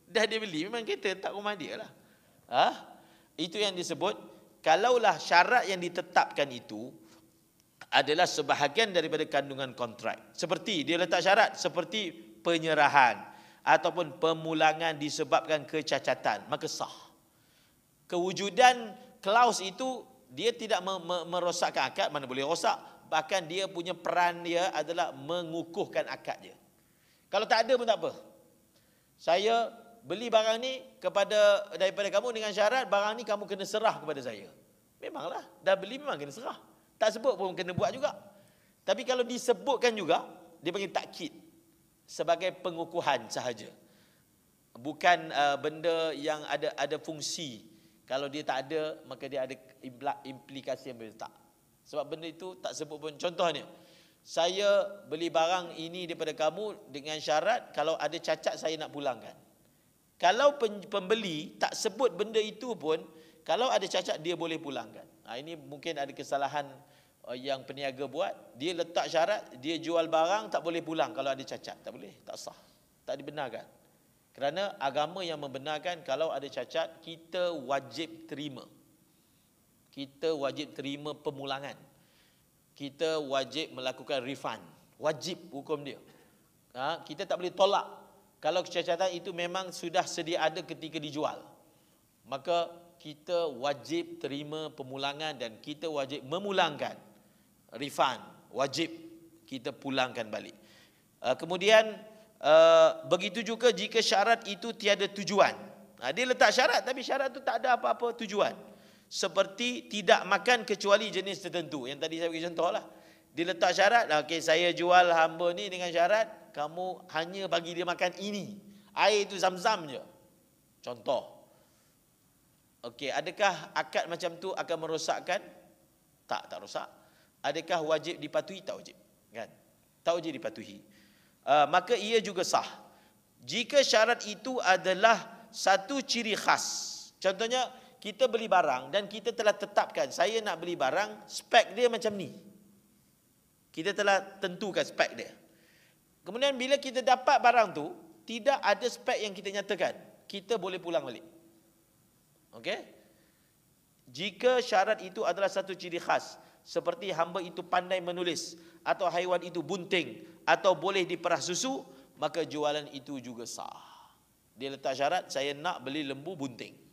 Dah dia beli memang kereta letak rumah dia lah. Itu yang disebut. Kalaulah syarat yang ditetapkan itu adalah sebahagian daripada kandungan kontrak. Seperti dia letak syarat seperti penyerahan ataupun pemulangan disebabkan kecacatan, maka sah. Kewujudan klaus itu dia tidak merosakkan akad, mana boleh rosak. Bahkan dia punya peran dia adalah mengukuhkan akad dia. Kalau tak ada pun tak apa. Saya beli barang ni daripada kamu dengan syarat barang ni kamu kena serah kepada saya. Memanglah, dah beli memang kena serah. Tak sebut pun kena buat juga. Tapi kalau disebutkan juga, dia panggil takkid. Sebagai pengukuhan sahaja. Bukan benda yang ada fungsi. Kalau dia tak ada, maka dia ada implikasi yang berletak. Sebab benda itu tak sebut pun. Contohnya, saya beli barang ini daripada kamu dengan syarat kalau ada cacat saya nak pulangkan. Kalau pembeli tak sebut benda itu pun, kalau ada cacat dia boleh pulangkan. Ini mungkin ada kesalahan yang peniaga buat, dia letak syarat, dia jual barang tak boleh pulang kalau ada cacat. Tak boleh, tak sah, tak dibenarkan. Kerana agama yang membenarkan kalau ada cacat, kita wajib terima. Kita wajib terima pemulangan. Kita wajib melakukan refund. Wajib hukum dia. Kita tak boleh tolak. Kalau kecacatan itu memang sudah sedia ada ketika dijual, maka kita wajib terima pemulangan dan kita wajib memulangkan. Refund, wajib kita pulangkan balik. Kemudian begitu juga jika syarat itu tiada tujuan. Dia letak syarat tapi syarat itu tak ada apa-apa tujuan. Seperti tidak makan kecuali jenis tertentu. Yang tadi saya bagi contoh lah. Dia letak syarat, okay, saya jual hamba ni dengan syarat kamu hanya bagi dia makan ini. Air itu zam-zam je. Contoh. Okey, adakah akad macam tu akan merosakkan? Tak rosak. Adakah wajib dipatuhi? Tak wajib. Kan? Tak wajib dipatuhi. Maka ia juga sah. Jika syarat itu adalah satu ciri khas. Contohnya, kita beli barang dan kita telah tetapkan, saya nak beli barang, spek dia macam ni. Kita telah tentukan spek dia. Kemudian bila kita dapat barang tu, tidak ada spek yang kita nyatakan, kita boleh pulang balik. Okey? Jika syarat itu adalah satu ciri khas, seperti hamba itu pandai menulis, atau haiwan itu bunting, atau boleh diperah susu, maka jualan itu juga sah. Dia letak syarat, saya nak beli lembu bunting.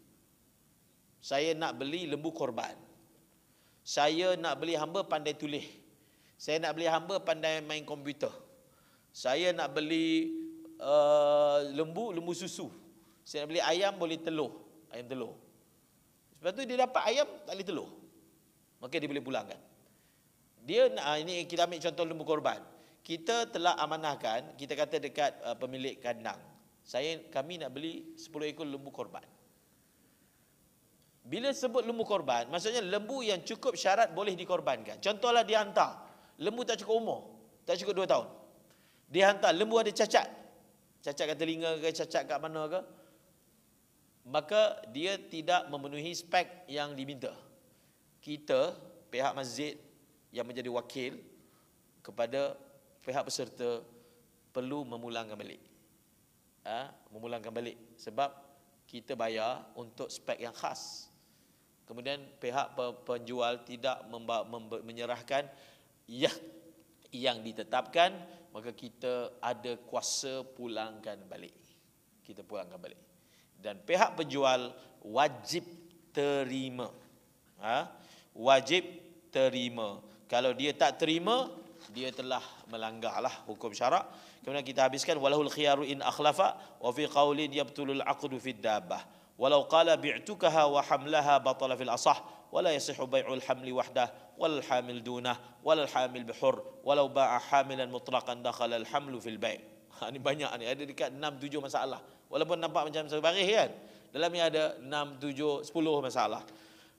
Saya nak beli lembu korban. Saya nak beli hamba pandai tulis. Saya nak beli hamba pandai main komputer. Saya nak beli lembu susu. Saya nak beli ayam boleh telur, ayam telur. Sebab tu dia dapat ayam tak boleh telur, maka dia boleh pulangkan. Dia ini kita ambil contoh lembu korban. Kita telah amanahkan, kita kata dekat pemilik kandang, kami nak beli 10 ekor lembu korban. Bila sebut lembu korban, maksudnya lembu yang cukup syarat boleh dikorbankan. Contohlah dia hantar lembu tak cukup umur, tak cukup 2 tahun. Dia hantar lembu ada cacat. Cacat kat telinga ke, cacat kat mana ke. Maka dia tidak memenuhi spek yang diminta. Kita, pihak masjid yang menjadi wakil kepada pihak peserta, perlu memulangkan balik. Memulangkan balik. Sebab kita bayar untuk spek yang khas. Kemudian pihak penjual tidak menyerahkan yang ditetapkan, maka kita ada kuasa pulangkan balik. Kita pulangkan balik. Dan pihak penjual wajib terima. Wajib terima. Kalau dia tak terima, dia telah melanggarlah hukum syarak. Kemudian kita habiskan walahul khiyaru in akhlafa wa fi qaulin yabtulul aqdu fid dabbah. Walau qala bi'tukaha wa hamlaha batala fil asah wala yasihu bai'ul hamli wahdah wal hamil dunah wal hamil bihur walau ba'a hamilan mutlaqan dakhala al hamlu fil bai'. Ini banyak ni, ada dekat 6-7 masalah. Walaupun nampak macam sebaris kan, dalamnya ada 6, 7, 10 masalah.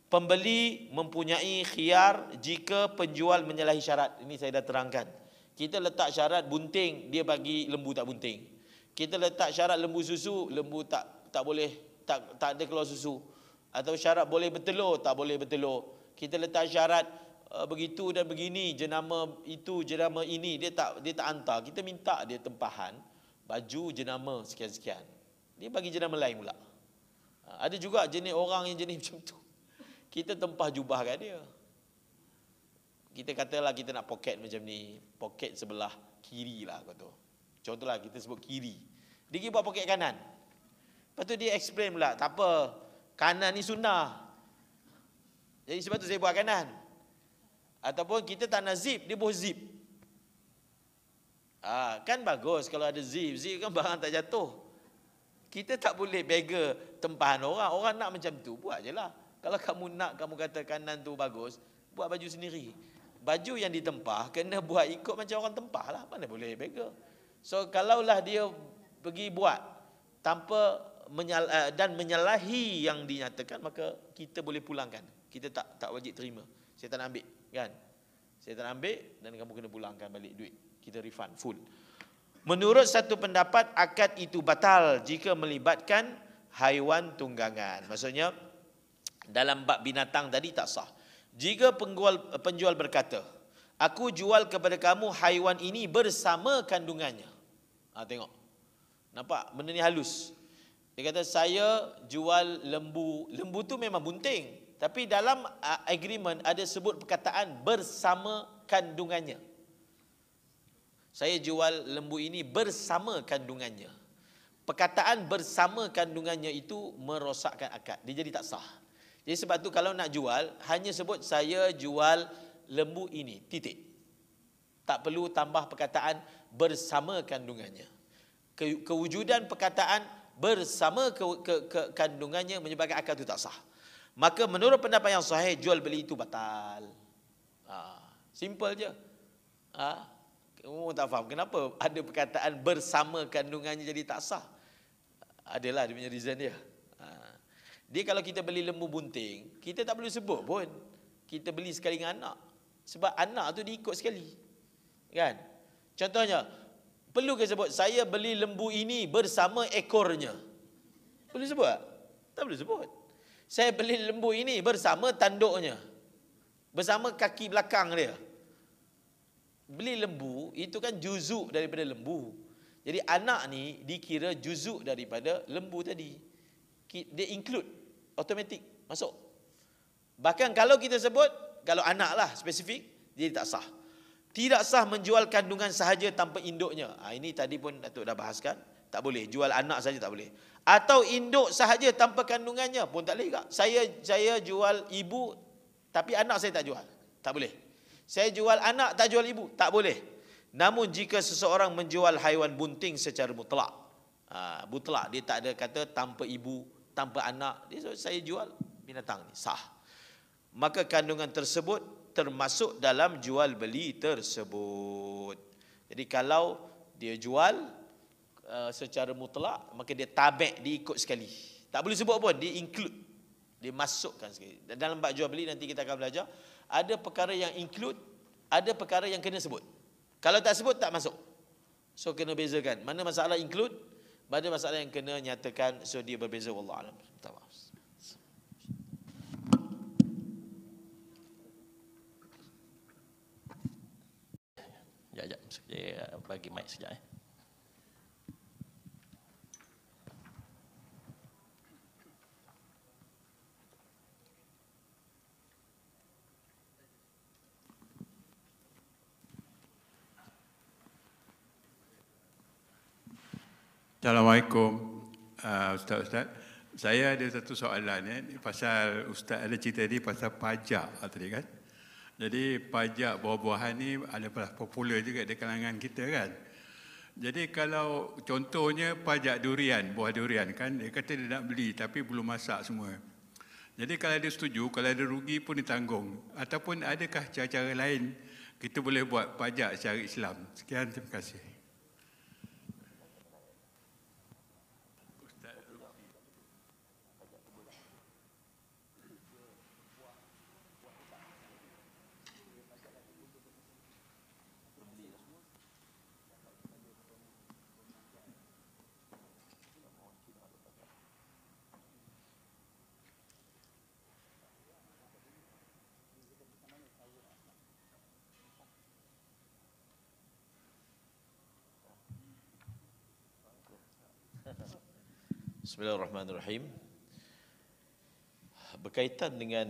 Pembeli mempunyai khiyar jika penjual menyalahi syarat. Ini saya dah terangkan. Kita letak syarat bunting, dia bagi lembu tak bunting. Kita letak syarat lembu susu, lembu tak boleh, tak ada keluar susu. Atau syarat boleh bertelur, tak boleh bertelur. Kita letak syarat begitu dan begini, jenama itu, jenama ini, dia tak hantar. Kita minta dia tempahan baju jenama sekian-sekian. Dia bagi jenama lain pula. Ada juga jenis orang yang jenis macam tu. Kita tempah jubah kat dia. Kita katalah kita nak poket macam ni, poket sebelah kiri lah kata. Contohlah kita sebut kiri. Dia pergi buat poket kanan. Lepas tu dia explain pula, tak apa, kanan ni sunnah. Jadi sebab tu saya buat kanan. Ataupun kita tak nak zip, dia buat zip. Kan bagus kalau ada zip. Zip kan barang tak jatuh. Kita tak boleh beggar tempahan orang. Orang nak macam tu, buat je lah. Kalau kamu nak, kamu kata kanan tu bagus, buat baju sendiri. Baju yang ditempah, kena buat ikut macam orang tempah lah. Mana boleh beggar. So, kalaulah dia pergi buat tanpa dan menyalahi yang dinyatakan, maka kita boleh pulangkan. Kita tak wajib terima. Saya tak nak ambil, kan? Saya tak nak ambil dan kamu kena pulangkan balik duit. Kita refund full. Menurut satu pendapat, akad itu batal jika melibatkan haiwan tunggangan. Maksudnya, dalam bab binatang tadi tak sah. Jika penjual berkata, aku jual kepada kamu haiwan ini bersama kandungannya. Tengok. Nampak benda ni halus. Dia kata saya jual lembu. Lembu tu memang bunting. Tapi dalam agreement ada sebut perkataan bersama kandungannya. Saya jual lembu ini bersama kandungannya. Perkataan bersama kandungannya itu merosakkan akad. Dia jadi tak sah. Jadi sebab tu kalau nak jual, hanya sebut saya jual lembu ini, titik. Tak perlu tambah perkataan bersama kandungannya. Kewujudan perkataan bersama kandungannya menyebabkan akad itu tak sah. Maka menurut pendapat yang sahih, jual beli itu batal. Simple je. Kamu tak faham kenapa ada perkataan bersama kandungannya jadi tak sah? Adalah dia punya reason dia. Dia kalau kita beli lembu bunting, kita tak perlu sebut pun kita beli sekali dengan anak. Sebab anak tu diikut sekali. Kan? Contohnya, perlu ke sebut saya beli lembu ini bersama ekornya? Boleh sebut tak? Tak boleh sebut. Saya beli lembu ini bersama tanduknya. Bersama kaki belakang dia. Beli lembu itu kan juzuk daripada lembu. Jadi anak ni dikira juzuk daripada lembu tadi. Dia include automatik masuk. Bahkan kalau kita sebut, kalau anak lah spesifik, dia tak sah. Tidak sah menjual kandungan sahaja tanpa induknya. Ini tadi pun Datuk dah bahaskan. Tak boleh. Jual anak saja tak boleh. Atau induk sahaja tanpa kandungannya pun tak boleh. Saya jual ibu tapi anak saya tak jual. Tak boleh. Saya jual anak tak jual ibu. Tak boleh. Namun jika seseorang menjual haiwan bunting secara mutlak. Mutlak. Dia tak ada kata tanpa ibu, tanpa anak. Dia saya jual binatang ni. Sah. Maka kandungan tersebut termasuk dalam jual beli tersebut. Jadi kalau dia jual secara mutlak, maka dia tabek, diikut sekali. Tak boleh sebut pun, dia include. Dia masukkan sekali. Dan dalam bab jual beli nanti kita akan belajar, ada perkara yang include, ada perkara yang kena sebut. Kalau tak sebut, tak masuk. So kena bezakan. Mana masalah include, mana masalah yang kena nyatakan, so dia berbeza. Wallahualam. Sekejap, saya bagi mic sekejap. Assalamualaikum Ustaz-Ustaz. Saya ada satu soalan pasal Ustaz ada cerita ni pasal pajak tadi kan. Jadi pajak buah-buahan ni adalah popular juga di kalangan kita kan. Jadi kalau contohnya pajak durian, buah durian kan, dia kata dia nak beli tapi belum masak semua. Jadi kalau dia setuju, kalau ada rugi pun ditanggung. Ataupun adakah cara-cara lain kita boleh buat pajak secara Islam? Sekian, terima kasih. Bismillahirrahmanirrahim. Berkaitan dengan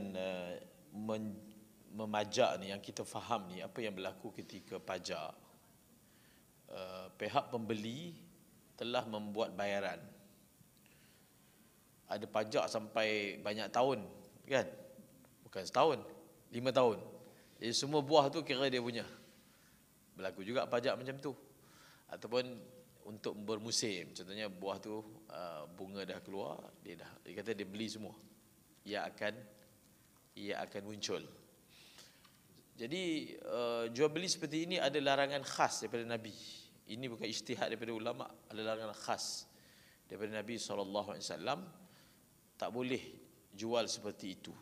memajak ni, yang kita faham ni, apa yang berlaku ketika pajak, pihak pembeli telah membuat bayaran. Ada pajak sampai banyak tahun kan, bukan setahun, 5 tahun. Jadi semua buah tu kira dia punya. Berlaku juga pajak macam tu. Ataupun untuk bermusim, contohnya buah tu bunga dah keluar, dia kata dia beli semua, ia akan muncul. Jadi jual beli seperti ini ada larangan khas daripada Nabi. Ini bukan ijtihad daripada ulama, ada larangan khas daripada Nabi SAW. Tak boleh jual seperti itu.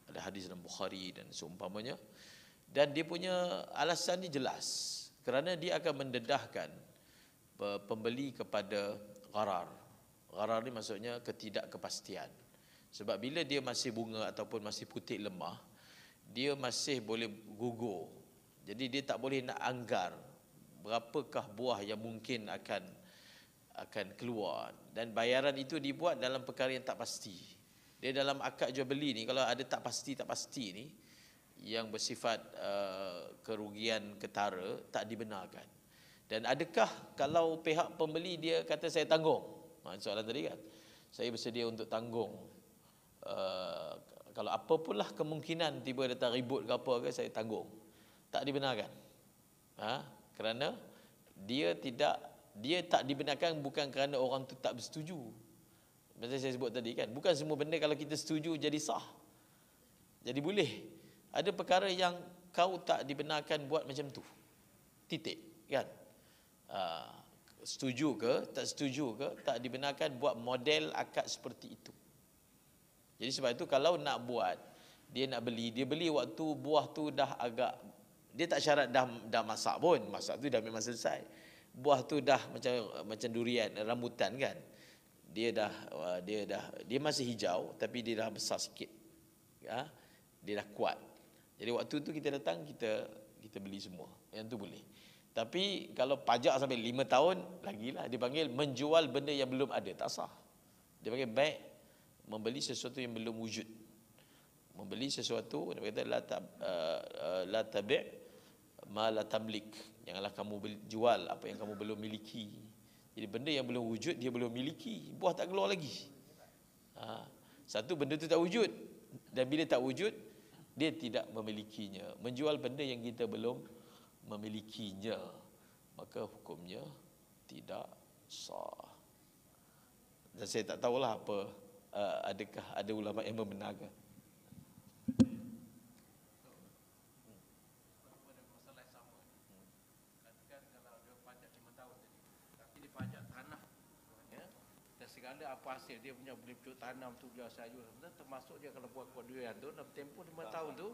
Ada hadis dalam Bukhari dan seumpamanya. Dan dia punya alasan ni jelas, kerana dia akan mendedahkan pembeli kepada gharar. Gharar ni maksudnya ketidakkepastian. Sebab bila dia masih bunga ataupun masih putih lemah, dia masih boleh gugur. Jadi dia tak boleh nak anggar berapakah buah yang mungkin akan keluar, dan bayaran itu dibuat dalam perkara yang tak pasti. Dia dalam akad jual beli ni kalau ada tak pasti ni yang bersifat kerugian ketara tak dibenarkan. Dan adakah kalau pihak pembeli dia kata saya tanggung, soalan tadi kan, saya bersedia untuk tanggung kalau apa pun lah kemungkinan tiba datang ribut ke apa ke, saya tanggung, tak dibenarkan. Kerana dia tak dibenarkan bukan kerana orang tu tak bersetuju. Macam saya sebut tadi kan, bukan semua benda kalau kita setuju jadi sah, jadi boleh. Ada perkara yang kau tak dibenarkan buat macam tu, titik kan. Setuju ke tak setuju ke, tak dibenarkan buat model akad seperti itu. Jadi sebab itu kalau nak buat, dia nak beli, dia beli waktu buah tu dah agak, dia tak syarat dah masak pun, masak tu dah memang selesai. Buah tu dah macam durian, rambutan kan. Dia masih hijau tapi dia dah besar sikit. Dia dah kuat. Jadi waktu tu kita datang, kita beli semua. Yang tu boleh. Tapi kalau pajak sampai 5 tahun, lagilah dia panggil menjual benda yang belum ada, tak sah. Dia panggil baik membeli sesuatu yang belum wujud. Membeli sesuatu, dia kata la tabi' ma la tamlik. Janganlah kamu jual apa yang kamu belum miliki. Jadi benda yang belum wujud dia belum miliki, buah tak keluar lagi. Satu, benda tu tak wujud, dan bila tak wujud dia tidak memilikinya. Menjual benda yang kita belum memilikinya, maka hukumnya tidak sah. Dan saya tak tahulah apa, adakah ada ulama yang membenarkan. Segala apa hasil dia punya boleh pecuk tanam tu, jual sayur, termasuk dia kalau buat durian tu dalam tempoh 5 tahun tu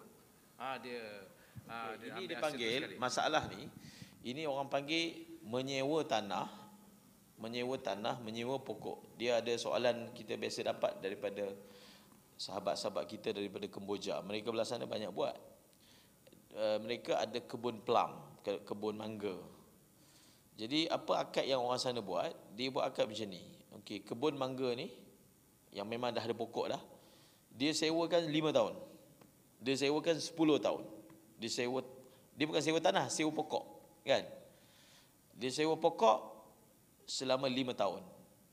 ini dia panggil masalah ni, ini orang panggil menyewa tanah, menyewa pokok. Dia ada soalan kita biasa dapat daripada sahabat-sahabat kita daripada Kemboja. Mereka belah sana banyak buat. Mereka ada kebun plum, kebun mangga. Jadi apa akad yang orang sana buat? Dia buat akad macam ni. Okey, kebun mangga ni yang memang dah ada pokok dah, dia sewakan 5 tahun. Dia sewakan 10 tahun. Dia bukan sewa tanah, sewa pokok, kan? Dia sewa pokok selama 5 tahun.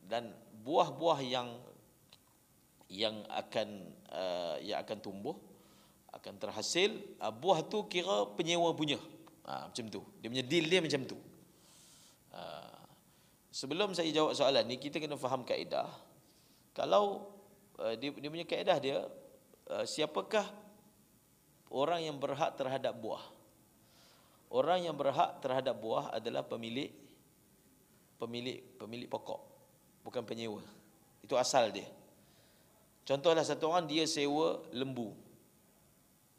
Dan buah-buah yang akan tumbuh, akan terhasil, buah tu kira penyewa punya. Macam tu. Dia punya deal dia macam tu. Sebelum saya jawab soalan ni, kita kena faham kaedah. Kalau dia punya kaedah dia, siapakah orang yang berhak terhadap buah? Orang yang berhak terhadap buah adalah pemilik pokok, bukan penyewa. Itu asal dia. Contohlah satu orang dia sewa lembu,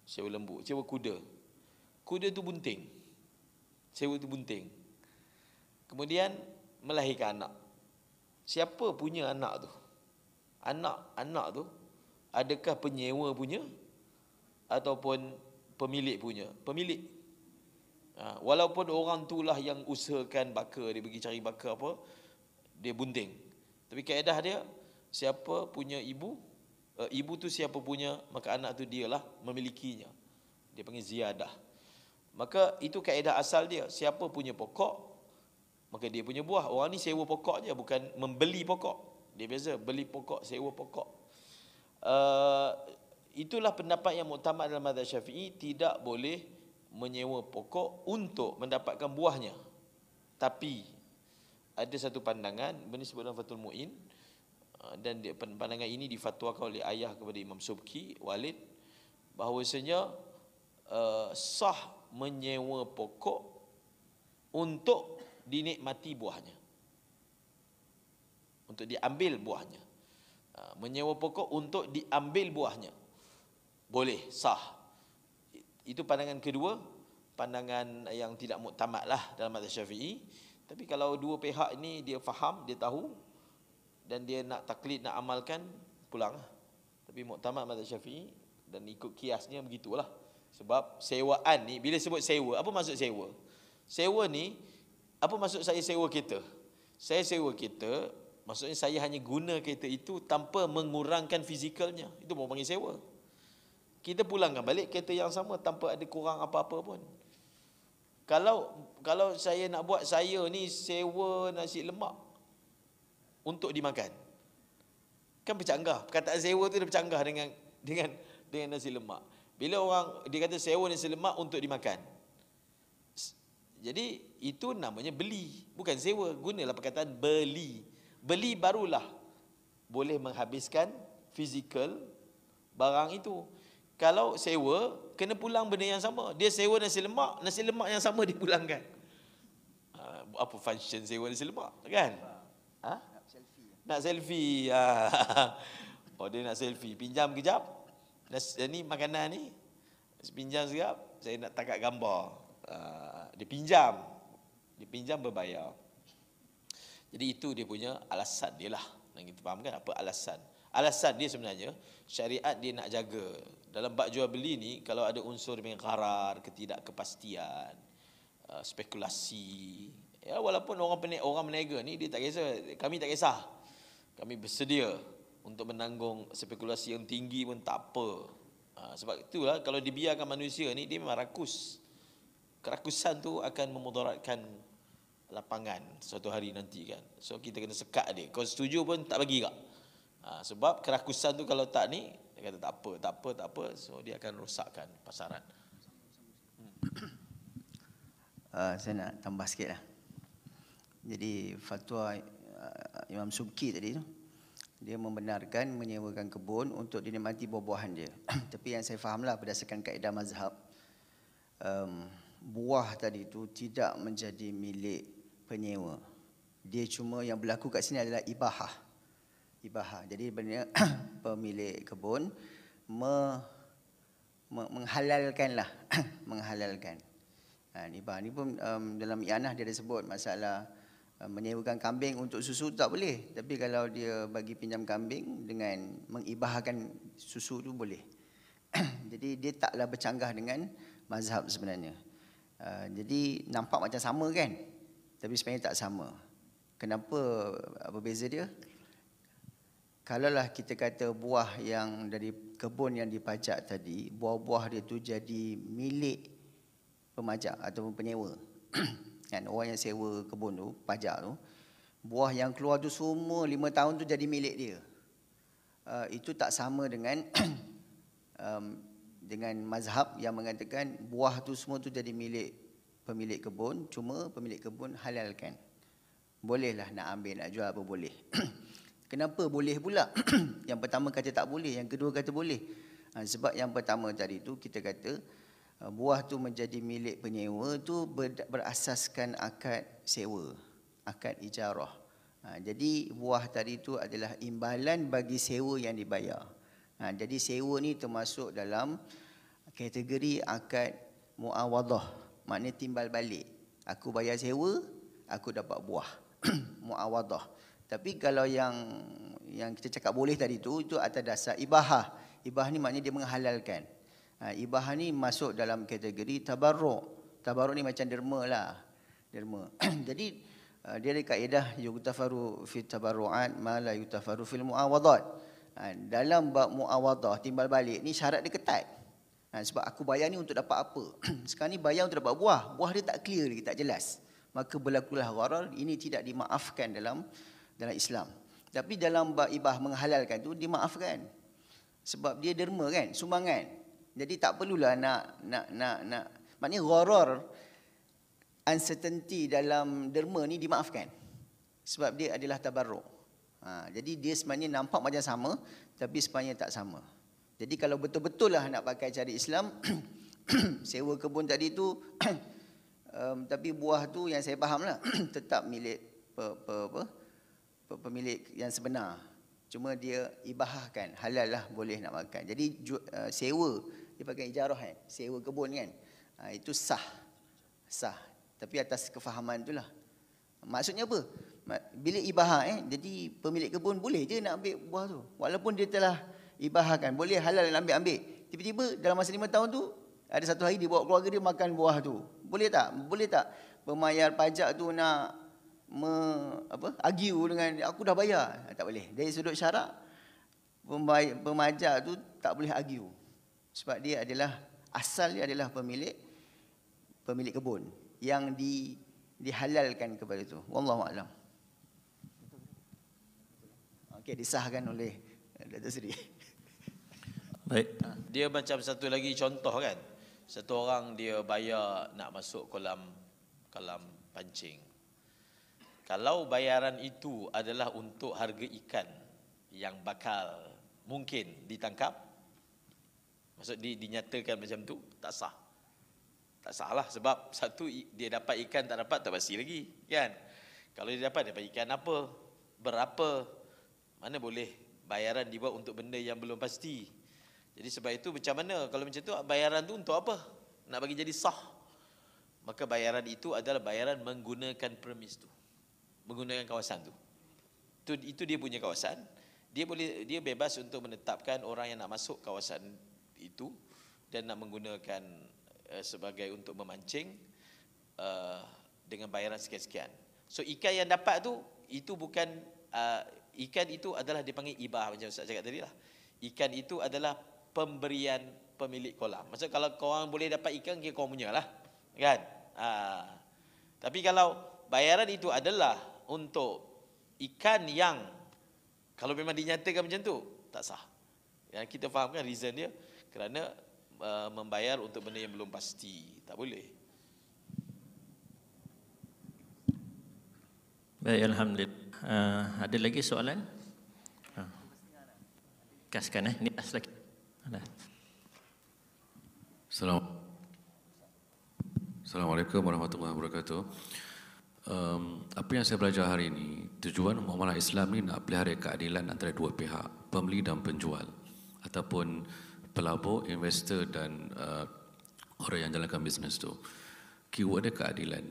sewa kuda. Kuda tu bunting. Sewa tu bunting. Kemudian melahirkan anak. Siapa punya anak tu? Anak tu adakah penyewa punya ataupun pemilik punya? Pemilik. Walaupun orang itulah yang usahakan baka, dia pergi cari baka apa, dia bunting. Tapi kaedah dia, siapa punya ibu, ibu tu siapa punya, maka anak tu dialah memilikinya. Dia panggil ziyadah. Maka itu kaedah asal dia. Siapa punya pokok, maka dia punya buah. Orang ni sewa pokok je, bukan membeli pokok. Dia biasa beli pokok, sewa pokok. Itulah pendapat yang muktamad dalam mazhab Syafi'i, tidak boleh menyewa pokok untuk mendapatkan buahnya. Tapi ada satu pandangan, benda disebut dalam Fathul Mu'in, dan pandangan ini difatwakan oleh ayah kepada Imam Subki, Walid, bahawasanya sah menyewa pokok untuk dinikmati buahnya, untuk diambil buahnya. Menyewa pokok untuk diambil buahnya, boleh, sah. Itu pandangan kedua, pandangan yang tidak muktamad lah dalam mazhab Syafi'i. Tapi kalau dua pihak ini dia faham, dia tahu, dan dia nak taklid, nak amalkan, pulang. Tapi muktamad mazhab Syafi'i dan ikut kiasnya begitulah. Sebab sewaan ni, bila sebut sewa, apa maksud sewa? Sewa ni, apa maksud saya sewa kereta? Saya sewa kereta, maksudnya saya hanya guna kereta itu tanpa mengurangkan fizikalnya. Itu baru panggil sewa. Kita pulangkan balik kereta yang sama tanpa ada kurang apa-apa pun. Kalau saya nak buat, saya ni sewa nasi lemak untuk dimakan, kan bercanggah. Perkataan sewa tu dah bercanggah dengan nasi lemak. Bila orang dia kata sewa nasi lemak untuk dimakan, jadi itu namanya beli, bukan sewa. Gunalah perkataan beli. Beli barulah boleh menghabiskan fizikal barang itu. Kalau sewa, kena pulang benda yang sama. Dia sewa nasi lemak yang sama dipulangkan. Apa function sewa nasi lemak, kan? Nak selfie. Oh, dia nak selfie. Pinjam kejap. Ni makanan ni. Pinjam sekejap. Saya nak tangkap gambar. Dia pinjam berbayar. Jadi itu dia punya alasan dia lah. Dan kita faham kan apa alasan. Alasan dia sebenarnya, syariat dia nak jaga. Dalam bab jual beli ni, kalau ada unsur dengan gharar, ketidakkepastian, spekulasi, ya, walaupun orang meniaga ni dia tak kisah, kami tak kisah. Kami bersedia untuk menanggung spekulasi yang tinggi pun tak apa. Sebab itulah kalau dibiarkan manusia ni, dia memang rakus. Kerakusan tu akan memudaratkan lapangan suatu hari nanti kan. So kita kena sekat dia. Kau setuju pun tak bagi kak. Sebab kerakusan tu kalau tak ni, dia kata tak apa. So dia akan rosakkan pasaran. Saya nak tambah sikit lah. Jadi fatwa Imam Subki tadi tu, dia membenarkan menyewakan kebun untuk dinikmati buah-buahan dia. Tapi yang saya fahamlah berdasarkan kaedah mazhab, buah tadi tu tidak menjadi milik penyewa. Dia cuma yang berlaku kat sini adalah ibahah. Jadi sebenarnya pemilik kebun menghalalkanlah, menghalalkan. Ibahah ni pun dalam i'anah dia ada sebut masalah menyewakan kambing untuk susu tak boleh. Tapi kalau dia bagi pinjam kambing dengan mengibahkan susu tu boleh. Jadi dia taklah bercanggah dengan mazhab sebenarnya. Jadi nampak macam sama kan? Tapi sebenarnya tak sama. Kenapa? Apa beza dia? Kalaulah kita kata buah yang dari kebun yang dipajak tadi, buah-buah dia tu jadi milik pemajak ataupun penyewa. Kan, orang yang sewa kebun tu, pajak tu, buah yang keluar tu semua 5 tahun tu jadi milik dia. Itu tak sama dengan dengan mazhab yang mengatakan buah tu semua tu jadi milik pemilik kebun, cuma pemilik kebun halalkan. Bolehlah nak ambil, nak jual apa boleh. Kenapa boleh pula? Yang pertama kata tak boleh, yang kedua kata boleh. Sebab yang pertama tadi tu kita kata buah tu menjadi milik penyewa tu berasaskan akad sewa, akad ijarah. Jadi buah tadi tu adalah imbalan bagi sewa yang dibayar. Jadi sewa ni termasuk dalam kategori akad muawadah, maknanya timbal balik. Aku bayar sewa, aku dapat buah. Muawadah. Tapi kalau yang kita cakap boleh tadi tu, itu atas dasar ibahah. Ibahah ni maknanya dia menghalalkan. Ibahah ni masuk dalam kategori tabarruk. Tabarruk ni macam derma lah. Derma. Jadi dia ada kaedah yugtafaru fi tabarru'at ma la yugtafaru fil muawadat. Dalam bab muawadah, timbal balik ni syarat dia ketat. Sebab aku bayar ni untuk dapat apa? Sekarang ni bayar untuk dapat buah. Buah dia tak clear lagi, tak jelas. Maka berlakulah gharar. Ini tidak dimaafkan dalam Islam. Tapi dalam bab ibah menghalalkan tu dimaafkan. Sebab dia derma kan, sumbangan. Jadi tak perlulah nak maknanya gharar, uncertainty dalam derma ni dimaafkan. Sebab dia adalah tabarruk. Jadi dia sebenarnya nampak macam sama, tapi sebenarnya tak sama. Jadi kalau betul-betul lah nak pakai cara Islam, sewa kebun tadi tu, tapi buah tu yang saya faham lah, tetap milik pemilik yang sebenar. Cuma dia ibahahkan, halal lah boleh nak makan. Jadi sewa, dia pakai ijarah kan, sewa kebun kan, itu sah. Tapi atas kefahaman tu lah. Maksudnya apa? Bila ibahah jadi pemilik kebun boleh je nak ambil buah tu. Walaupun dia telah ibahahkan, boleh halal nak ambil. Tiba-tiba dalam masa 5 tahun tu Ada satu hari dia bawa keluarga dia makan buah tu. Boleh tak? Boleh tak pemayar pajak tu nak argue dengan aku dah bayar? Tak boleh. Dari sudut syarak, pemajak tu tak boleh argue. Sebab dia adalah, asal dia adalah pemilik kebun yang dihalalkan kepada tu. Wallahu a'lam. Okey, disahkan oleh Datuk Seri. Baik. Dia macam satu lagi contoh kan. Satu orang dia bayar nak masuk kolam pancing. Kalau bayaran itu adalah untuk harga ikan yang bakal mungkin ditangkap, maksud dinyatakan macam tu, tak sah. Tak sah lah, sebab satu dia dapat ikan, tak dapat tak pasti lagi kan. Kalau dia dapat ikan apa, berapa, mana boleh bayaran dibuat untuk benda yang belum pasti. Jadi sebab itu macam mana kalau macam tu, bayaran tu untuk apa? Nak bagi jadi sah. Maka bayaran itu adalah bayaran menggunakan premis tu, menggunakan kawasan tu. Itu dia punya kawasan. Dia bebas untuk menetapkan orang yang nak masuk kawasan itu dan nak menggunakan sebagai untuk memancing dengan bayaran sekian-sekian. So ikan yang dapat tu, itu bukan ikan itu adalah dipanggil ibah, macam Ustaz cakap tadi lah. Ikan itu adalah pemberian pemilik kolam. Maksud kalau korang boleh dapat ikan, kira korang punya lah, kan? Tapi kalau bayaran itu adalah untuk ikan yang kalau memang dinyatakan macam tu, tak sah. Yang kita fahamkan reason dia kerana membayar untuk benda yang belum pasti. Tak boleh. Baik, alhamdulillah. Ada lagi soalan? Kaskan ni lagi. Ada. Assalamualaikum warahmatullahi wabarakatuh. Apa yang saya belajar hari ini, tujuan muamalah Islam ni nak pelihara keadilan antara dua pihak, pembeli dan penjual, ataupun pelabur, investor dan orang yang jalankan bisnes tu. Keyword dia keadilan.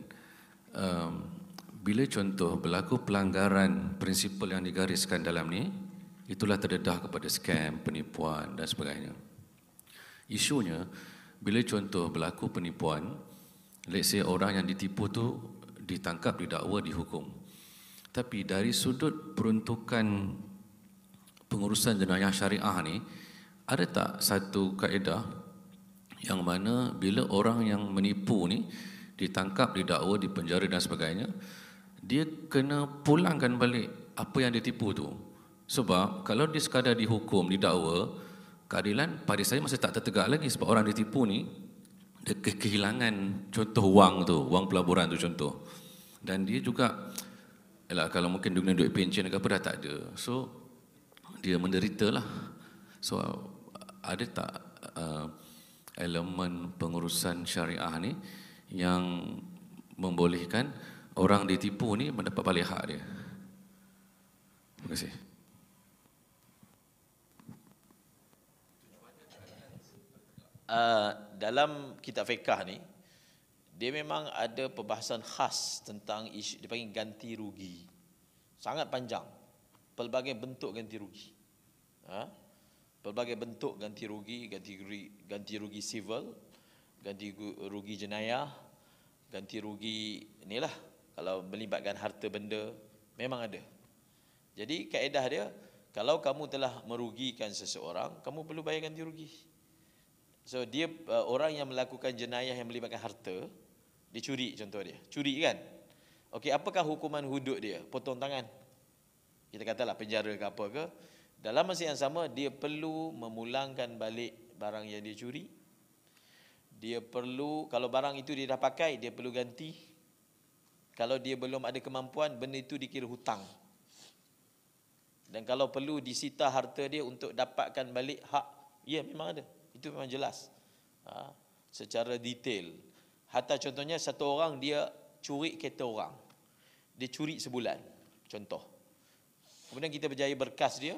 Bila contoh berlaku pelanggaran prinsipal yang digariskan dalam ni, itulah terdedah kepada scam, penipuan dan sebagainya. Isunya, bila contoh berlaku penipuan, let's say orang yang ditipu tu ditangkap, didakwa, dihukum. Tapi dari sudut peruntukan pengurusan jenayah syariah ni, ada tak satu kaedah yang mana bila orang yang menipu ni ditangkap, didakwa, dipenjara dan sebagainya, dia kena pulangkan balik apa yang ditipu tu? Sebab kalau dia sekadar dihukum, didakwa, keadilan pada saya masih tak tertegak lagi, sebab orang ditipu ni dia kehilangan contoh wang tu, wang pelaburan tu contoh. Dan dia juga kalau mungkin dia guna duit pencen ke apa dah tak ada. So dia menderita lah. So ada tak elemen pengurusan syariah ni yang membolehkan orang ditipu ni mendapat balik hak dia? Terima kasih. Dalam kitab fiqh ni, dia memang ada perbahasan khas tentang isu, dia panggil ganti rugi. Sangat panjang. Pelbagai bentuk ganti rugi. Pelbagai bentuk ganti rugi, ganti rugi civil, ganti rugi jenayah, ganti rugi inilah kalau melibatkan harta benda, memang ada. Jadi kaedah dia, kalau kamu telah merugikan seseorang, kamu perlu bayar ganti rugi. So dia orang yang melakukan jenayah yang melibatkan harta, dia curi contoh dia. Curi kan? Okey, apakah hukuman hudud dia? Potong tangan. Kita katalah penjara ke apa ke. Dalam masa yang sama, dia perlu memulangkan balik barang yang dia curi. Dia perlu, kalau barang itu dia dah pakai, dia perlu ganti. Kalau dia belum ada kemampuan, benda itu dikira hutang. Dan kalau perlu disita harta dia untuk dapatkan balik hak, ya memang ada. Itu memang jelas. Secara detail. Hatta contohnya satu orang dia curi kereta orang. Dia curi sebulan. Contoh. Kemudian kita berjaya berkas dia,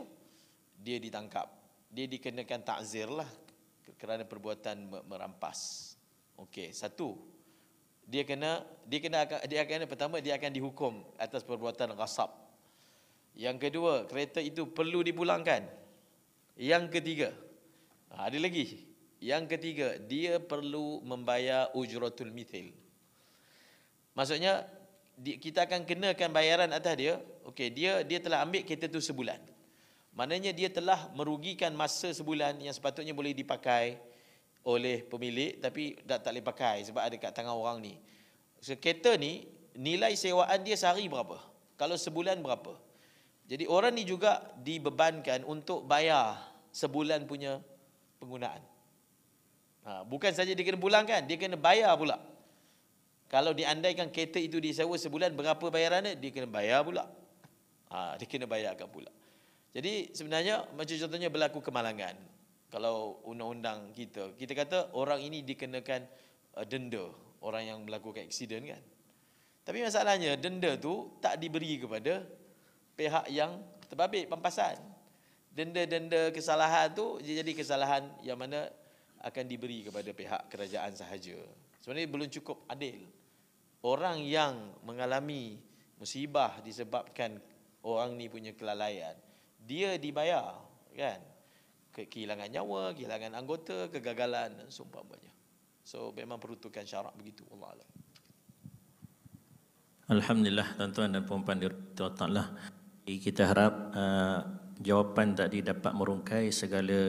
dia ditangkap. Dia dikenakan takzir lah kerana perbuatan merampas. Okey, satu. Dia akan pertama dia akan dihukum atas perbuatan ghasab. Yang kedua, kereta itu perlu dipulangkan. Yang ketiga, ada lagi. Yang ketiga, dia perlu membayar ujratul mithil. Maksudnya kita akan kenakan bayaran atas dia. Okey, dia telah ambil kereta tu sebulan. Maknanya dia telah merugikan masa sebulan yang sepatutnya boleh dipakai oleh pemilik tapi tak boleh pakai sebab ada kat tangan orang ni. So, kereta ni nilai sewaan dia sehari berapa? Kalau sebulan berapa? Jadi orang ni juga dibebankan untuk bayar sebulan punya penggunaan. Bukan saja dia kena pulangkan, dia kena bayar pula. Kalau diandaikan kereta itu disewa sebulan, berapa bayarannya? Dia kena bayar pula. Dia kena bayarkan pula. Jadi sebenarnya macam contohnya berlaku kemalangan. Kalau undang-undang kita kata orang ini dikenakan denda, orang yang melakukan aksiden kan. Tapi masalahnya denda tu tak diberi kepada pihak yang terbabit pampasan. Denda-denda kesalahan tu jadi kesalahan yang mana akan diberi kepada pihak kerajaan sahaja. Sebenarnya belum cukup adil. Orang yang mengalami musibah disebabkan orang ni punya kelalaian, dia dibayar kan, kehilangan nyawa, kehilangan anggota, kegagalan dan seumpamanya. So memang peruntukan syarak begitu. Allah Alam. Alhamdulillah, tuan-tuan dan puan-puan dirahmati Allah Taala. Kita harap jawapan tadi dapat merungkai segala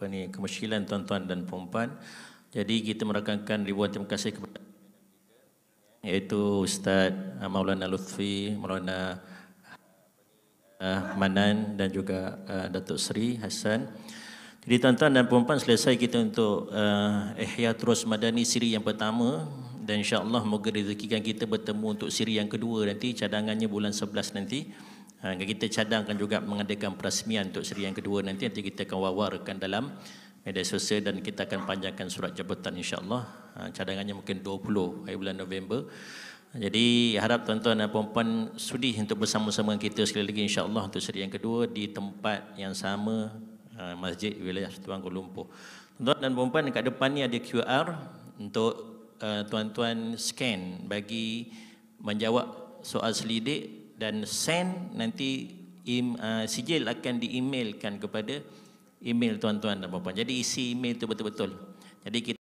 kemusykilan tuan-tuan dan puan-puan. Jadi kita merakamkan ribuan terima kasih kepada iaitu Ustaz Maulana Lutfi, Maulana Manan dan juga Datuk Seri Hassan. Jadi tuan-tuan dan puan-puan, selesai kita untuk Ihya Terus Madani siri yang pertama, dan insya-Allah moga direzekikan kita bertemu untuk siri yang kedua nanti, cadangannya bulan 11 nanti. Kita cadangkan juga mengadakan perasmian untuk siri yang kedua nanti kita akan wawarkan dalam media sosial dan kita akan panjangkan surat jabatan insya-Allah. Cadangannya mungkin 20 hari bulan November. Jadi harap tuan-tuan dan puan-puan sudi untuk bersama-sama kita sekali lagi insya-Allah untuk siri yang kedua di tempat yang sama, Masjid Wilayah Tuan Kuala Lumpur. Tuan-tuan dan puan-puan, dekat depan ni ada QR untuk tuan-tuan scan bagi menjawab soal selidik dan send, nanti sijil akan di-emailkan kepada email tuan-tuan dan puan-puan. Jadi isi email itu betul-betul. Jadi kita